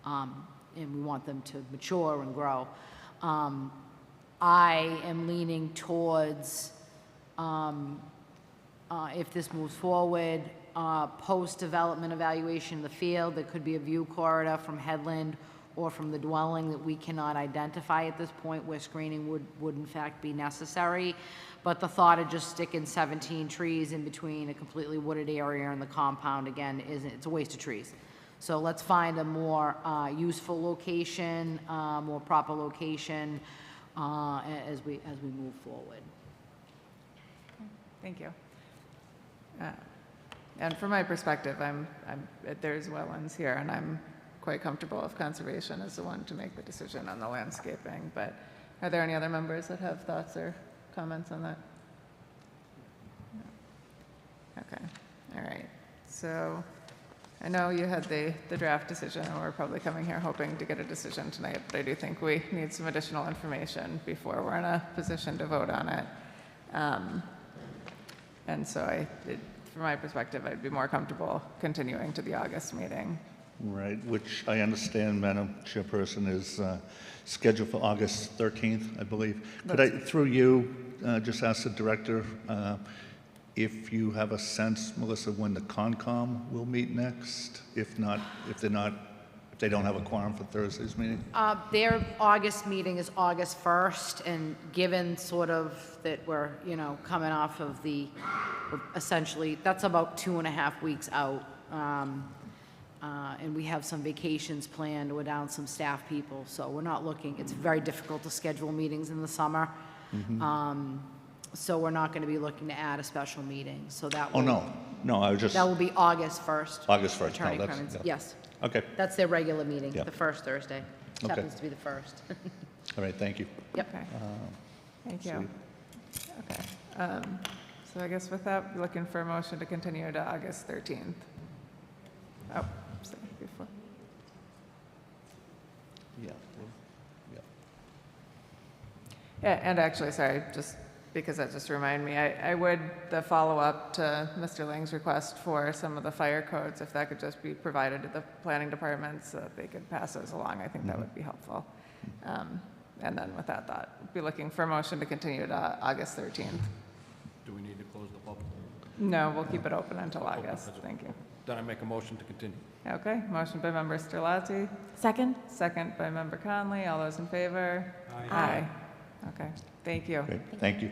and we want them to mature and grow. I am leaning towards, if this moves forward, post-development evaluation of the field, there could be a view corridor from Headland or from the dwelling that we cannot identify at this point where screening would in fact be necessary. But the thought of just sticking 17 trees in between a completely wooded area and the compound, again, it's a waste of trees. So let's find a more useful location, more proper location as we move forward. Thank you. And from my perspective, there's wetlands here, and I'm quite comfortable if conservation is the one to make the decision on the landscaping. But are there any other members that have thoughts or comments on that? No. Okay. All right. So I know you had the draft decision, and we're probably coming here hoping to get a decision tonight, but I do think we need some additional information before we're in a position to vote on it. And so from my perspective, I'd be more comfortable continuing to the August meeting. Right, which I understand, Madam Chairperson, is scheduled for August 13th, I believe. Could I, through you, just ask the director if you have a sense, Melissa, when the Concom will meet next? If they don't have a quorum for Thursday's meeting? Their August meeting is August 1st, and given sort of that we're, coming off of essentially, that's about 2.5 weeks out. And we have some vacations planned. We're down some staff people, so we're not looking. It's very difficult to schedule meetings in the summer. Mm-hmm. So we're not going to be looking to add a special meeting. So that will, no, I was just... That will be August 1st. August 1st. Attorney Crimmins. Yes. Okay. That's their regular meeting, Yeah. the first Thursday. It Okay. happens to be the first. All right, thank you. Yep. Okay. Thank you. Okay. So I guess with that, we're looking for a motion to continue to August 13th. Oh, sorry, before. Yeah, and actually, sorry, just because that just reminded me, I would, the follow-up to Mr. Lang's request for some of the fire codes, if that could just be provided to the planning department so that they could pass those along, I think that would be helpful. And then with that thought, be looking for a motion to continue to August 13th. Do we need to close the public? No, we'll keep it open until August. Thank you. Then I make a motion to continue. Okay, motion by member Sterlazzi. Second? Second by member Conley. All those in favor? Aye. Okay, thank you. Great, thank you.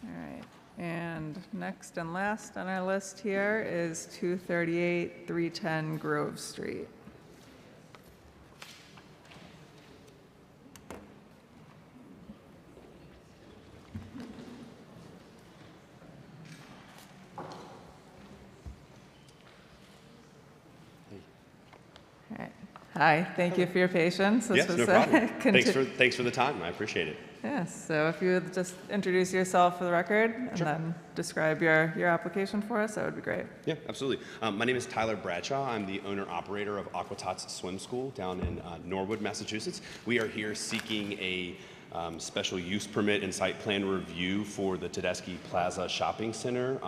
All right, and next and last on our list here is 238 310 Grove Street. All right. Hi, thank you for your patience. Yes, no problem. Thanks for the time. I appreciate it. Yes, so if you would just introduce yourself for the record and then describe your application for us, that would be great. Yeah, absolutely. My name is Tyler Bradshaw. I'm the owner-operator of Aquatots Swim School down in Norwood, Massachusetts. We are here seeking a special use permit and site plan review for the Tedeschi Plaza Shopping Center.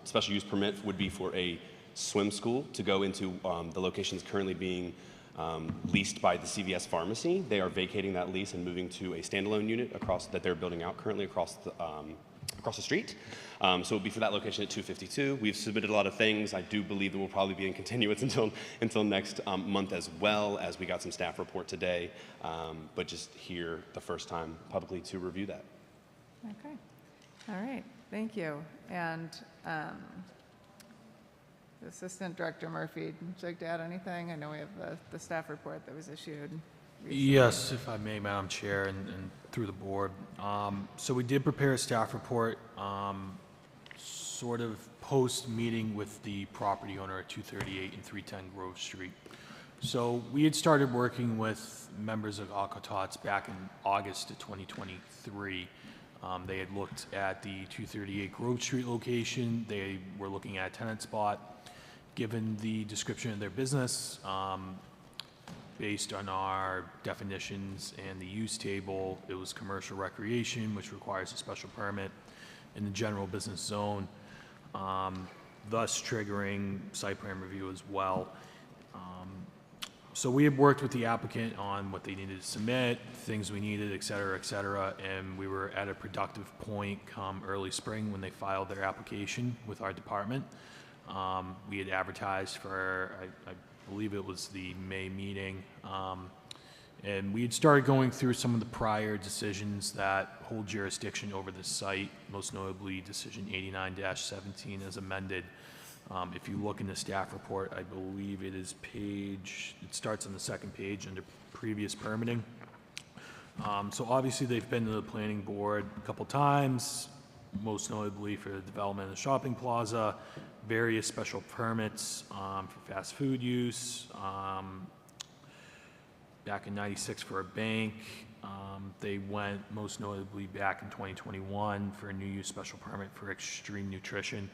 Special use permit would be for a swim school to go into the locations currently being leased by the CVS pharmacy. They are vacating that lease and moving to a standalone unit that they're building out currently across the street. So it would be for that location at 252. We've submitted a lot of things. I do believe that we'll probably be in continuance until next month, as well as we got some staff report today, but just here the first time publicly to review that. Okay. All right. Thank you. And Assistant Director Murphy, would you like to add anything? I know we have the staff report that was issued recently. Yes, if I may, Madam Chair, and through the board. So we did prepare a staff report, sort of post-meeting with the property owner at 238 and 310 Grove Street. So we had started working with members of Aquatots back in August of 2023. They had looked at the 238 Grove Street location. They were looking at a tenant spot. Given the description of their business, based on our definitions and the use table, it was commercial recreation, which requires a special permit in the general business zone, thus triggering site plan review as well. So we had worked with the applicant on what they needed to submit, things we needed, et cetera, and we were at a productive point come early spring when they filed their application with our department. We had advertised for, I believe it was the May meeting, and we had started going through some of the prior decisions that hold jurisdiction over the site, most notably Decision 89-17 as amended. If you look in the staff report, I believe it starts on the second page under previous permitting. So obviously they've been to the planning board a couple times, most notably for the development of the shopping plaza, various special permits for fast food use, back in '96 for a bank. They went most notably back in 2021 for a new use special permit for Extreme Nutrition,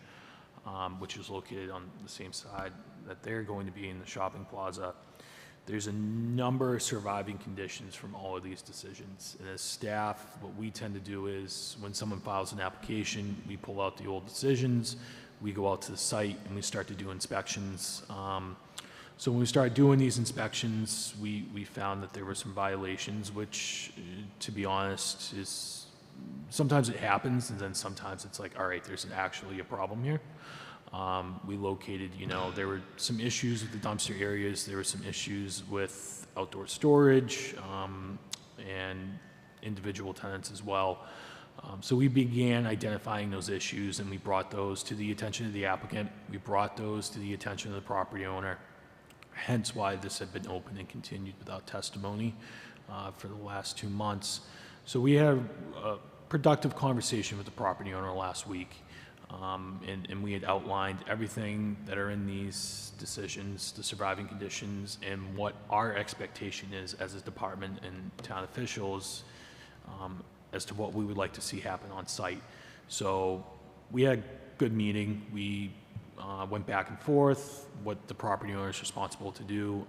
which is located on the same side that they're going to be in the shopping plaza. There's a number of surviving conditions from all of these decisions. And as staff, what we tend to do is when someone files an application, we pull out the old decisions, we go out to the site and we start to do inspections. So when we started doing these inspections, we found that there were some violations, which, to be honest, is sometimes it happens, and then sometimes it's like, all right, there's actually a problem here. We located, there were some issues with the dumpster areas, there were some issues with outdoor storage, and individual tenants as well. So we began identifying those issues, and we brought those to the attention of the applicant. We brought those to the attention of the property owner, hence why this had been open and continued without testimony for the last 2 months. So we had a productive conversation with the property owner last week, and we had outlined everything that are in these decisions, the surviving conditions, and what our expectation is as a department and town officials as to what we would like to see happen on site. So we had a good meeting. We went back and forth, what the property owner is responsible to do,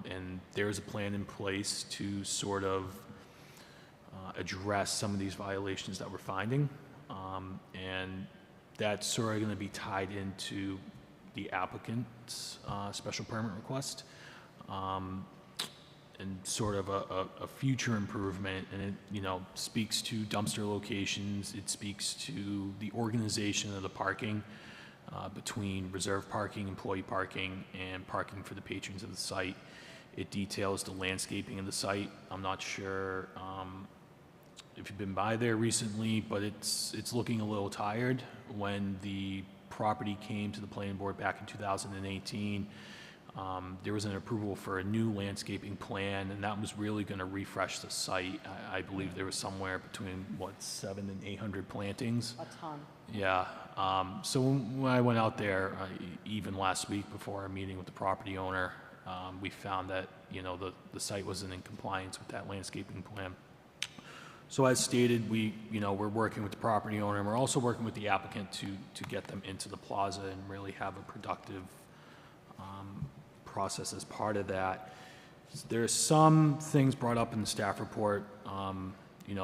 and there's a plan in place to sort of address some of these violations that we're finding, and that's sort of going to be tied into the applicant's special permit request, and sort of a future improvement, and it speaks to dumpster locations, it speaks to the organization of the parking between reserve parking, employee parking, and parking for the patrons of the site. It details the landscaping of the site. I'm not sure if you've been by there recently, but it's looking a little tired. When the property came to the planning board back in 2018, there was an approval for a new landscaping plan, and that was really going to refresh the site. I believe there was somewhere between, 700 and 800 plantings? A ton. Yeah. So when I went out there, even last week before our meeting with the property owner, we found that, the site wasn't in compliance with that landscaping plan. So as stated, we're working with the property owner, and we're also working with the applicant to get them into the plaza and really have a productive process as part of that. There are some things brought up in the staff report.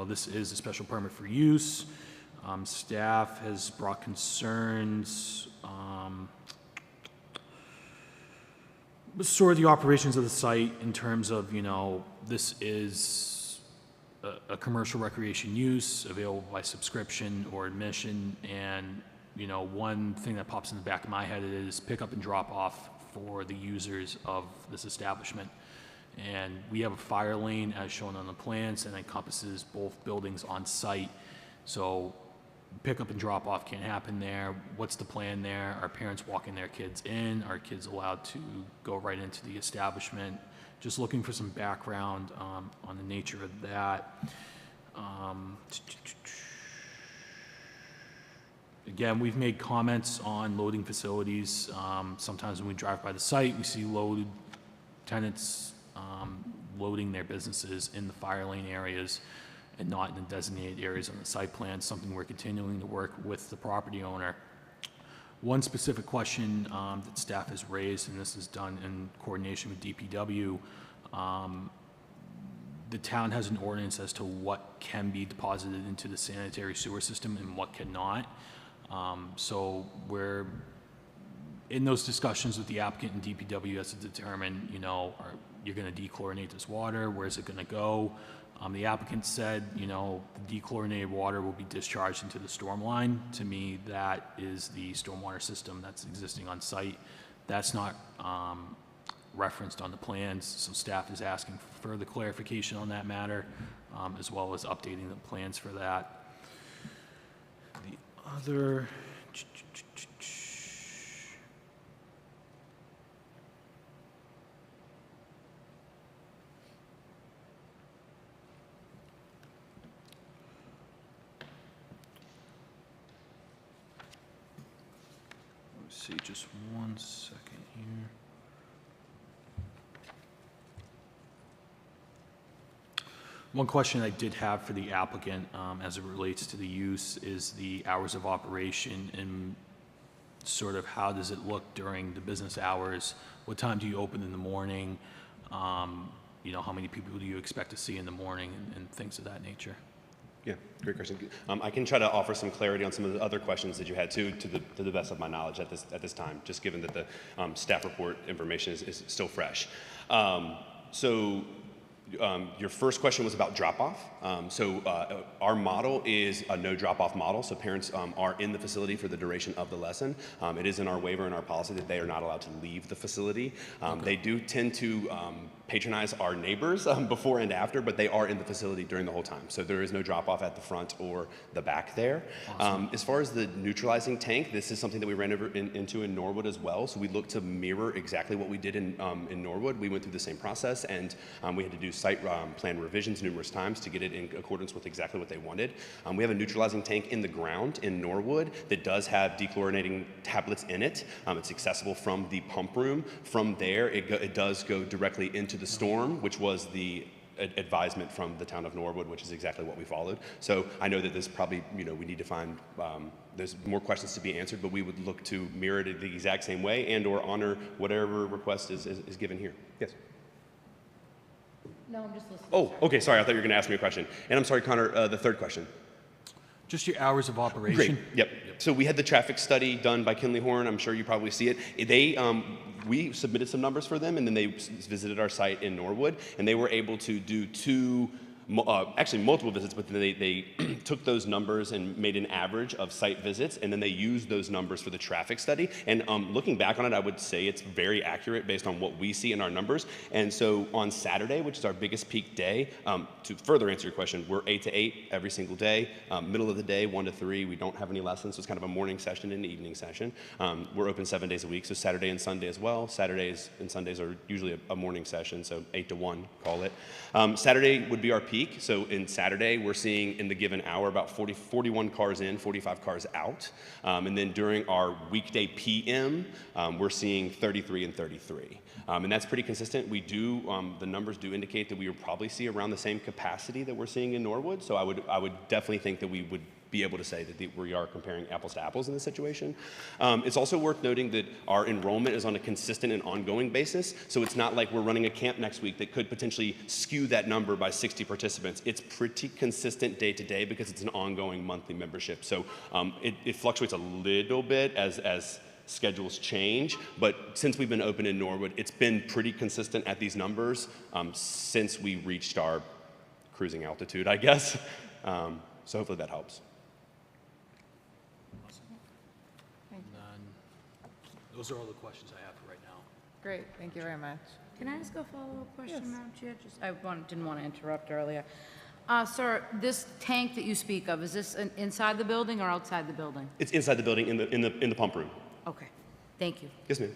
This is a special permit for use. Staff has brought concerns with sort of the operations of the site in terms of, this is a commercial recreation use available by subscription or admission, and one thing that pops in the back of my head is pick up and drop off for the users of this establishment. And we have a fire lane as shown on the plans and encompasses both buildings on site. So pick up and drop off can't happen there. What's the plan there? Are parents walking their kids in? Are kids allowed to go right into the establishment? Just looking for some background on the nature of that. Again, we've made comments on loading facilities. Sometimes when we drive by the site, we see loaded tenants loading their businesses in the fire lane areas and not in the designated areas on the site plan, something we're continuing to work with the property owner. One specific question that staff has raised, and this is done in coordination with DPW, the town has an ordinance as to what can be deposited into the sanitary sewer system and what cannot. So we're in those discussions with the applicant and DPW as to determine, you know, you're going to dechlorinate this water, where's it going to go? The applicant said, you know, the dechlorinated water will be discharged into the storm line. To me, that is the stormwater system that's existing on site. That's not referenced on the plans, so staff is asking for further clarification on that matter, as well as updating the plans for that. The other... see, just 1 second here. One question I did have for the applicant as it relates to the use is the hours of operation and sort of how does it look during the business hours? What time do you open in the morning? You know, how many people do you expect to see in the morning and things of that nature? Yeah, great question. I can try to offer some clarity on some of the other questions that you had too, to the best of my knowledge at this time, just given that the staff report information is still fresh. Your first question was about drop-off. Our model is a no drop-off model, so parents are in the facility for the duration of the lesson. It is in our waiver and our policy that they are not allowed to leave the facility. They do tend to patronize our neighbors before and after, but they are in the facility during the whole time. So there is no drop-off at the front or the back there. Awesome. As far as the neutralizing tank, this is something that we ran into in Norwood as well. So we looked to mirror exactly what we did in Norwood. We went through the same process, and we had to do site plan revisions numerous times to get it in accordance with exactly what they wanted. We have a neutralizing tank in the ground in Norwood that does have dechlorinating tablets in it. It's accessible from the pump room. From there, it does go directly into the storm, which was the advisement from the town of Norwood, which is exactly what we followed. So I know that this probably, you know, we need to find, there's more questions to be answered, but we would look to mirror it the exact same way and or honor whatever request is given here. Yes? No, I'm just listening. Oh, okay, sorry, I thought you were going to ask me a question. And I'm sorry, Connor, the third question. Just your hours of operation. Great. Yep. So we had the traffic study done by Kinley Horn. I'm sure you probably see it. We submitted some numbers for them, and then they visited our site in Norwood, and they were able to do actually multiple visits, but then they took those numbers and made an average of site visits, and then they used those numbers for the traffic study. And looking back on it, I would say it's very accurate based on what we see in our numbers. And so on Saturday, which is our biggest peak day, to further answer your question, we're 8 to 8 every single day. Middle of the day, 1 to 3, we don't have any lessons, so it's kind of a morning session and an evening session. We're open 7 days a week, so Saturday and Sunday as well. Saturdays and Sundays are usually a morning session, so 8 to 1, call it. Saturday would be our peak. So in Saturday, we're seeing in the given hour about 41 cars in, 45 cars out. And then during our weekday PM, we're seeing 33 and 33. And that's pretty consistent. We do, the numbers do indicate that we would probably see around the same capacity that we're seeing in Norwood. So I would definitely think that we would be able to say that we are comparing apples to apples in this situation. It's also worth noting that our enrollment is on a consistent and ongoing basis, so it's not like we're running a camp next week that could potentially skew that number by 60 participants. It's pretty consistent day to day because it's an ongoing monthly membership. So it fluctuates a little bit as schedules change, but since we've been open in Norwood, it's been pretty consistent at these numbers since we reached our cruising altitude, I guess. So hopefully that helps. Those are all the questions I have for right now. Great, thank you very much. Can I ask a follow-up question, Yes. Madam Chair? Didn't want to interrupt earlier. Sir, this tank that you speak of, is this inside the building or outside the building? It's inside the building in the pump room. Okay, thank you. Yes, ma'am.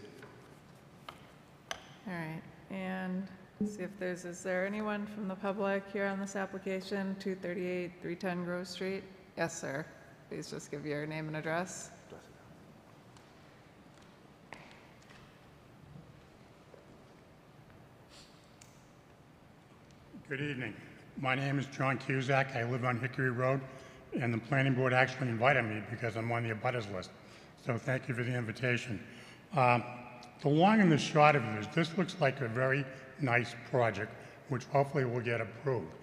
All right, and see if is there anyone from the public here on this application, 238, 310 Grove Street? Yes, sir. Please just give your name and address. Good evening. My name is John Cusack. I live on Hickory Road, and the planning board actually invited me because I'm on the abutters list. So thank you for the invitation. The long and the short of it is this looks like a very nice project, which hopefully will get approved.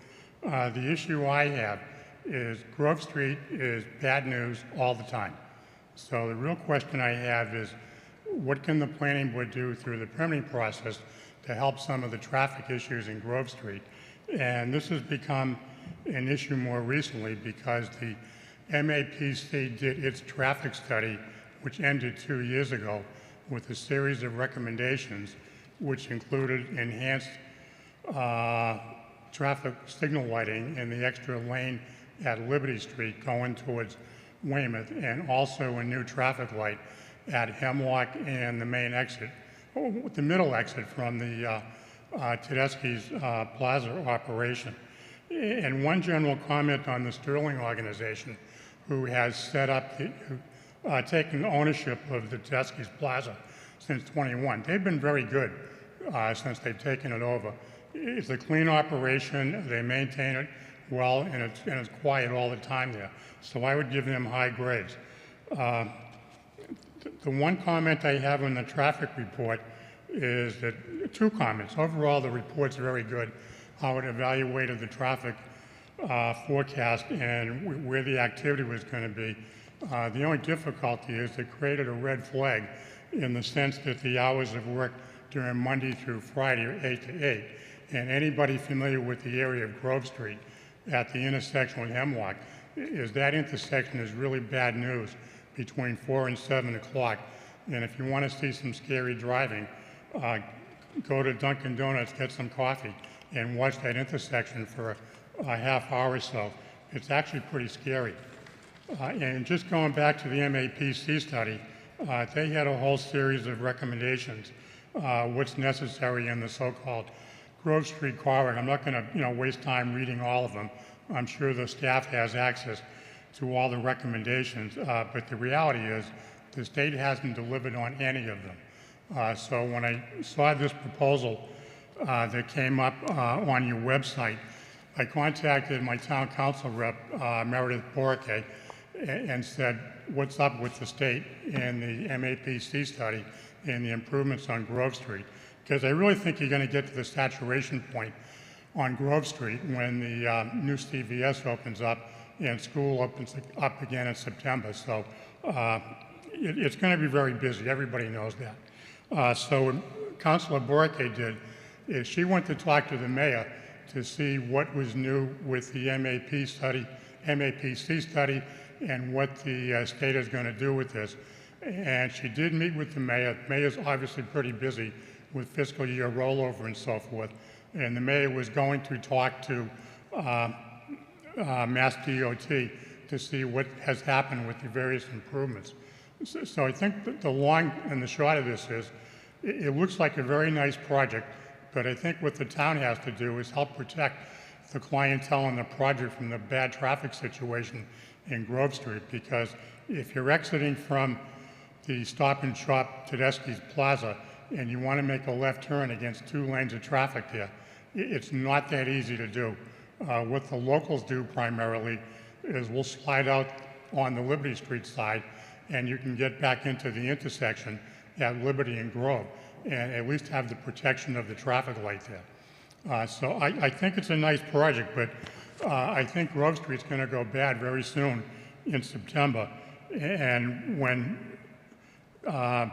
The issue I have is Grove Street is bad news all the time. So the real question I have is, what can the planning board do through the permitting process to help some of the traffic issues in Grove Street? And this has become an issue more recently because the MAPC did its traffic study, which ended 2 years ago, with a series of recommendations, which included enhanced traffic signal lighting in the extra lane at Liberty Street going towards Weymouth, and also a new traffic light at Hemlock and the main exit, the middle exit from the Tedeschi's Plaza operation. And one general comment on the Sterling organization, who has set up, taken ownership of the Tedeschi's Plaza since 21. They've been very good since they've taken it over. It's a clean operation, they maintain it well, and it's quiet all the time there. So I would give them high grades. The one comment I have on the traffic report is that, two comments. Overall, the report's very good, how it evaluated the traffic forecast and where the activity was going to be. The only difficulty is it created a red flag in the sense that the hours of work during Monday through Friday are 8 to 8. And anybody familiar with the area of Grove Street at the intersection with Hemlock is that intersection is really bad news between 4 and 7 o'clock. And if you want to see some scary driving, go to Dunkin' Donuts, get some coffee, and watch that intersection for a half hour or so. It's actually pretty scary. And just going back to the MAPC study, they had a whole series of recommendations, what's necessary in the so-called Grove Street corridor. I'm not going to waste time reading all of them. I'm sure the staff has access to all the recommendations, but the reality is the state hasn't delivered on any of them. So when I saw this proposal that came up on your website, I contacted my town council rep, Meredith Borke, and said, what's up with the state and the MAPC study and the improvements on Grove Street? Because I really think you're going to get to the saturation point on Grove Street when the new CVS opens up and school opens up again in September. So it's going to be very busy. Everybody knows that. So what Councilor Borke did is she went to talk to the mayor to see what was new with the MAPC study and what the state is going to do with this. And she did meet with the mayor. The mayor's obviously pretty busy with fiscal year rollover and so forth. And the mayor was going to talk to Mass DOT to see what has happened with the various improvements. So I think that the long and the short of this is, it looks like a very nice project, but I think what the town has to do is help protect the clientele and the project from the bad traffic situation in Grove Street, because if you're exiting from the Stop and Shop Tedeschi's Plaza and you want to make a left turn against 2 lanes of traffic there, it's not that easy to do. What the locals do primarily is we'll slide out on the Liberty Street side and you can get back into the intersection at Liberty and Grove and at least have the protection of the traffic light there. So I think it's a nice project, but I think Grove Street's going to go bad very soon in September. And when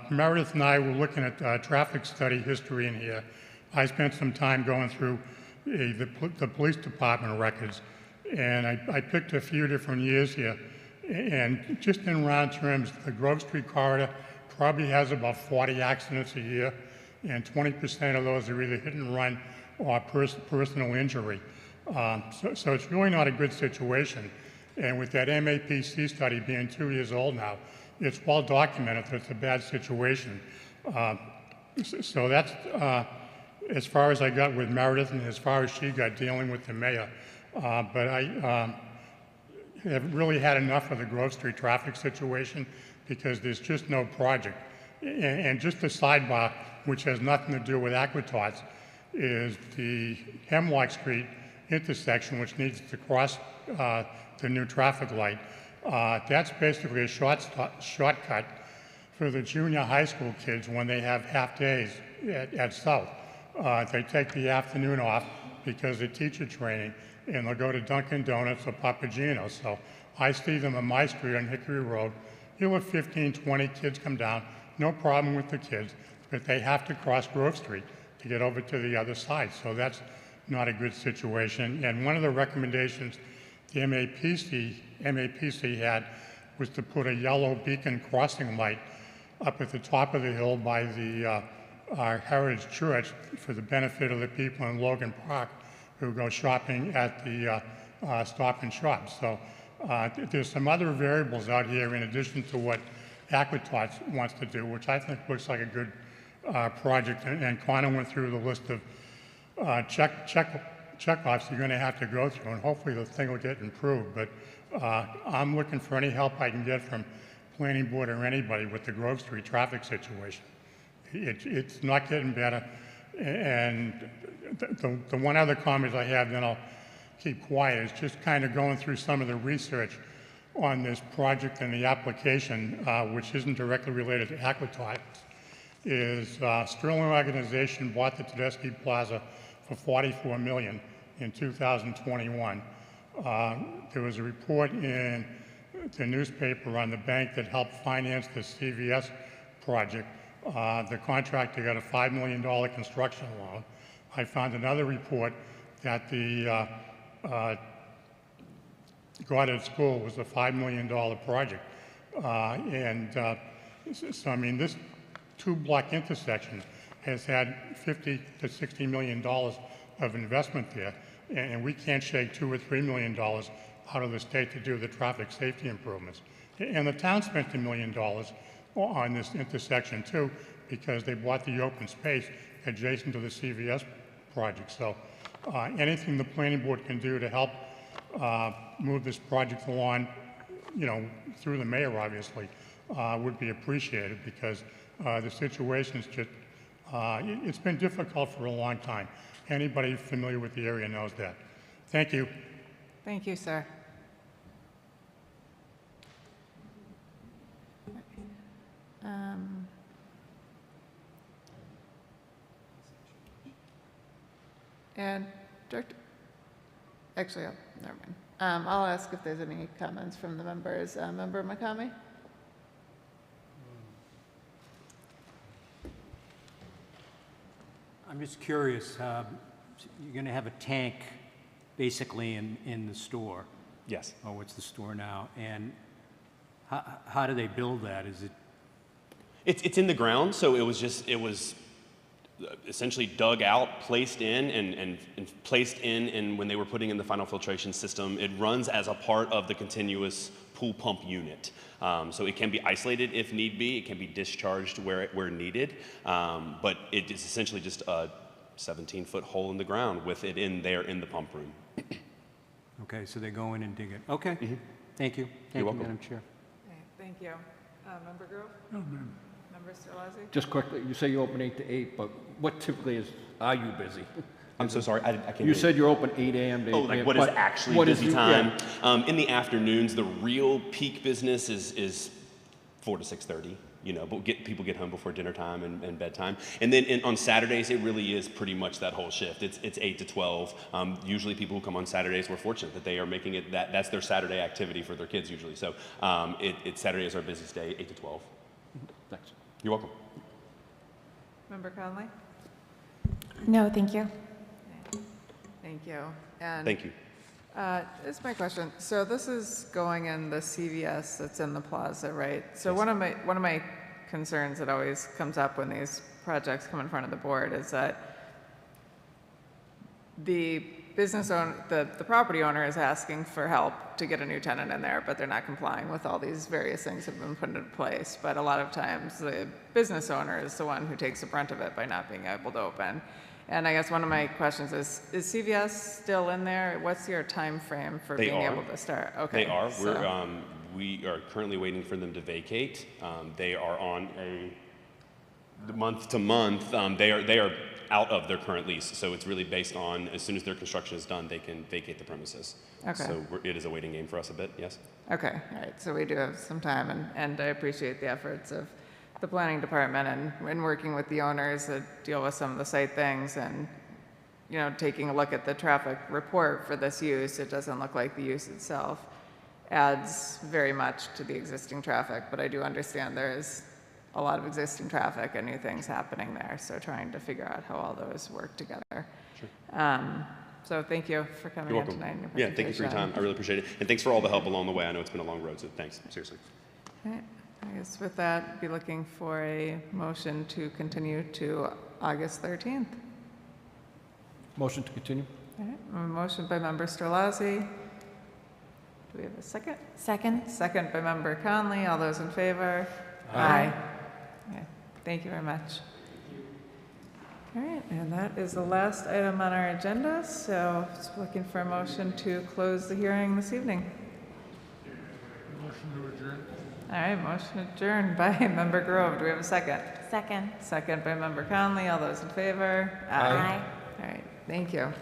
Meredith and I were looking at traffic study history in here, I spent some time going through the police department records, and I picked a few different years here. And just in round terms, the Grove Street corridor probably has about 40 accidents a year, and 20% of those are either hit and run or personal injury. So it's really not a good situation. And with that MAPC study being 2 years old now, it's well documented that it's a bad situation. So that's as far as I got with Meredith and as far as she got dealing with the mayor. But I have really had enough of the Grove Street traffic situation because there's just no project. And just a sidebar, which has nothing to do with Aquatots, is the Hemlock Street intersection, which needs to cross the new traffic light. That's basically a shortcut for the junior high school kids when they have half days at South. They take the afternoon off because of teacher training, and they'll go to Dunkin' Donuts or Papagino's. So I see them on my street on Hickory Road. You'll have 15, 20 kids come down, no problem with the kids, but they have to cross Grove Street to get over to the other side. So that's not a good situation. And one of the recommendations the MAPC had was to put a yellow beacon crossing light up at the top of the hill by the Heritage Church for the benefit of the people in Logan Park who go shopping at the Stop and Shop. So there's some other variables out here in addition to what Aquatots wants to do, which I think looks like a good project. And Connor went through the list of checkoffs you're going to have to go through, and hopefully the thing will get improved. But I'm looking for any help I can get from planning board or anybody with the Grove Street traffic situation. It's not getting better. And the one other comment I have, then I'll keep quiet, is just kind of going through some of the research on this project and the application, which isn't directly related to Aquatots, is Sterling Organization bought the Tedeschi Plaza for $44 million in 2021. There was a report in the newspaper on the bank that helped finance the CVS project. The contractor got a $5 million construction loan. I found another report that the Goddard School was a $5 million project. So I mean, this two-block intersection has had $50 to $60 million of investment there, and we can't shake $2 or $3 million out of the state to do the traffic safety improvements. And the town spent $1 million on this intersection too, because they bought the open space adjacent to the CVS project. So anything the planning board can do to help move this project along, you know, through the mayor obviously, would be appreciated, because the situation is just, it's been difficult for a long time. Anybody familiar with the area knows that. Thank you. Thank you, sir. And Director, actually, never mind. I'll ask if there's any comments from the members. Member McCamey? I'm just curious, you're going to have a tank basically in the store. Yes. Oh, what's the store now? And how do they build that? Is it? It's in the ground, so it was essentially dug out, placed in, and placed in when they were putting in the final filtration system. It runs as a part of the continuous pool pump unit. So it can be isolated if need be. It can be discharged where needed. But it is essentially just a 17-foot hole in the ground with it in there in the pump room. Okay, so they go in and dig it. Okay. Mm-hmm. Thank you. You're welcome. Madam Chair. Okay, thank you. Member Grove? No, ma'am. Member Sterlazzi? Just quickly, you say you open 8 to 8, but what typically are you busy? I'm so sorry, I can't hear You said you're open 8 a.m. to 8 Oh, p.m. like what is actually what busy is time? Yeah. In the afternoons, the real peak business is 4 to 6:30. You know, but people get home before dinner time and bedtime. And then on Saturdays, it really is pretty much that whole shift. It's 8 to 12. Usually people who come on Saturdays, we're fortunate that they are making it, that's their Saturday activity for their kids usually. So Saturday is our busiest day, 8 to 12. Thanks. You're welcome. Member Conley? No, thank you. Thank you. And Thank you. This is my question. So this is going in the CVS that's in the plaza, right? So one of my concerns that always comes up when these projects come in front of the board is that the business owner, the property owner is asking for help to get a new tenant in there, but they're not complying with all these various things that have been put into place. But a lot of times the business owner is the one who takes the brunt of it by not being able to open. And I guess one of my questions is CVS still in there? What's your time frame for being able to start? Okay. They are. So. We are currently waiting for them to vacate. They are on month to month, they are out of their current lease. So it's really based on, as soon as their construction is done, they can vacate the premises. Okay. So it is a waiting game for us a bit, yes. Okay, all right, so we do have some time, and I appreciate the efforts of the planning department and working with the owners to deal with some of the site things and, you know, taking a look at the traffic report for this use. It doesn't look like the use itself adds very much to the existing traffic, but I do understand there is a lot of existing traffic and new things happening there, so trying to figure out how all those work together. Sure. So thank you for coming You're in welcome. tonight. and your Yeah, thank you for your time. I really appreciate it. And thanks for all the help along the way. I know it's been a long road, so thanks, seriously. Okay, I guess with that, be looking for a motion to continue to August 13th. Motion to continue? All right, a motion by member Strelazzi. Do we have a second? Second. Second by member Conley. All those in favor? Aye. Okay, thank you very much. All right, and that is the last item on our agenda, so just looking for a motion to close the hearing this evening. Motion to adjourn. All right, motion adjourned by member Grove. Do we have a second? Second. Second by member Conley. All those in favor? Aye. All right, thank you.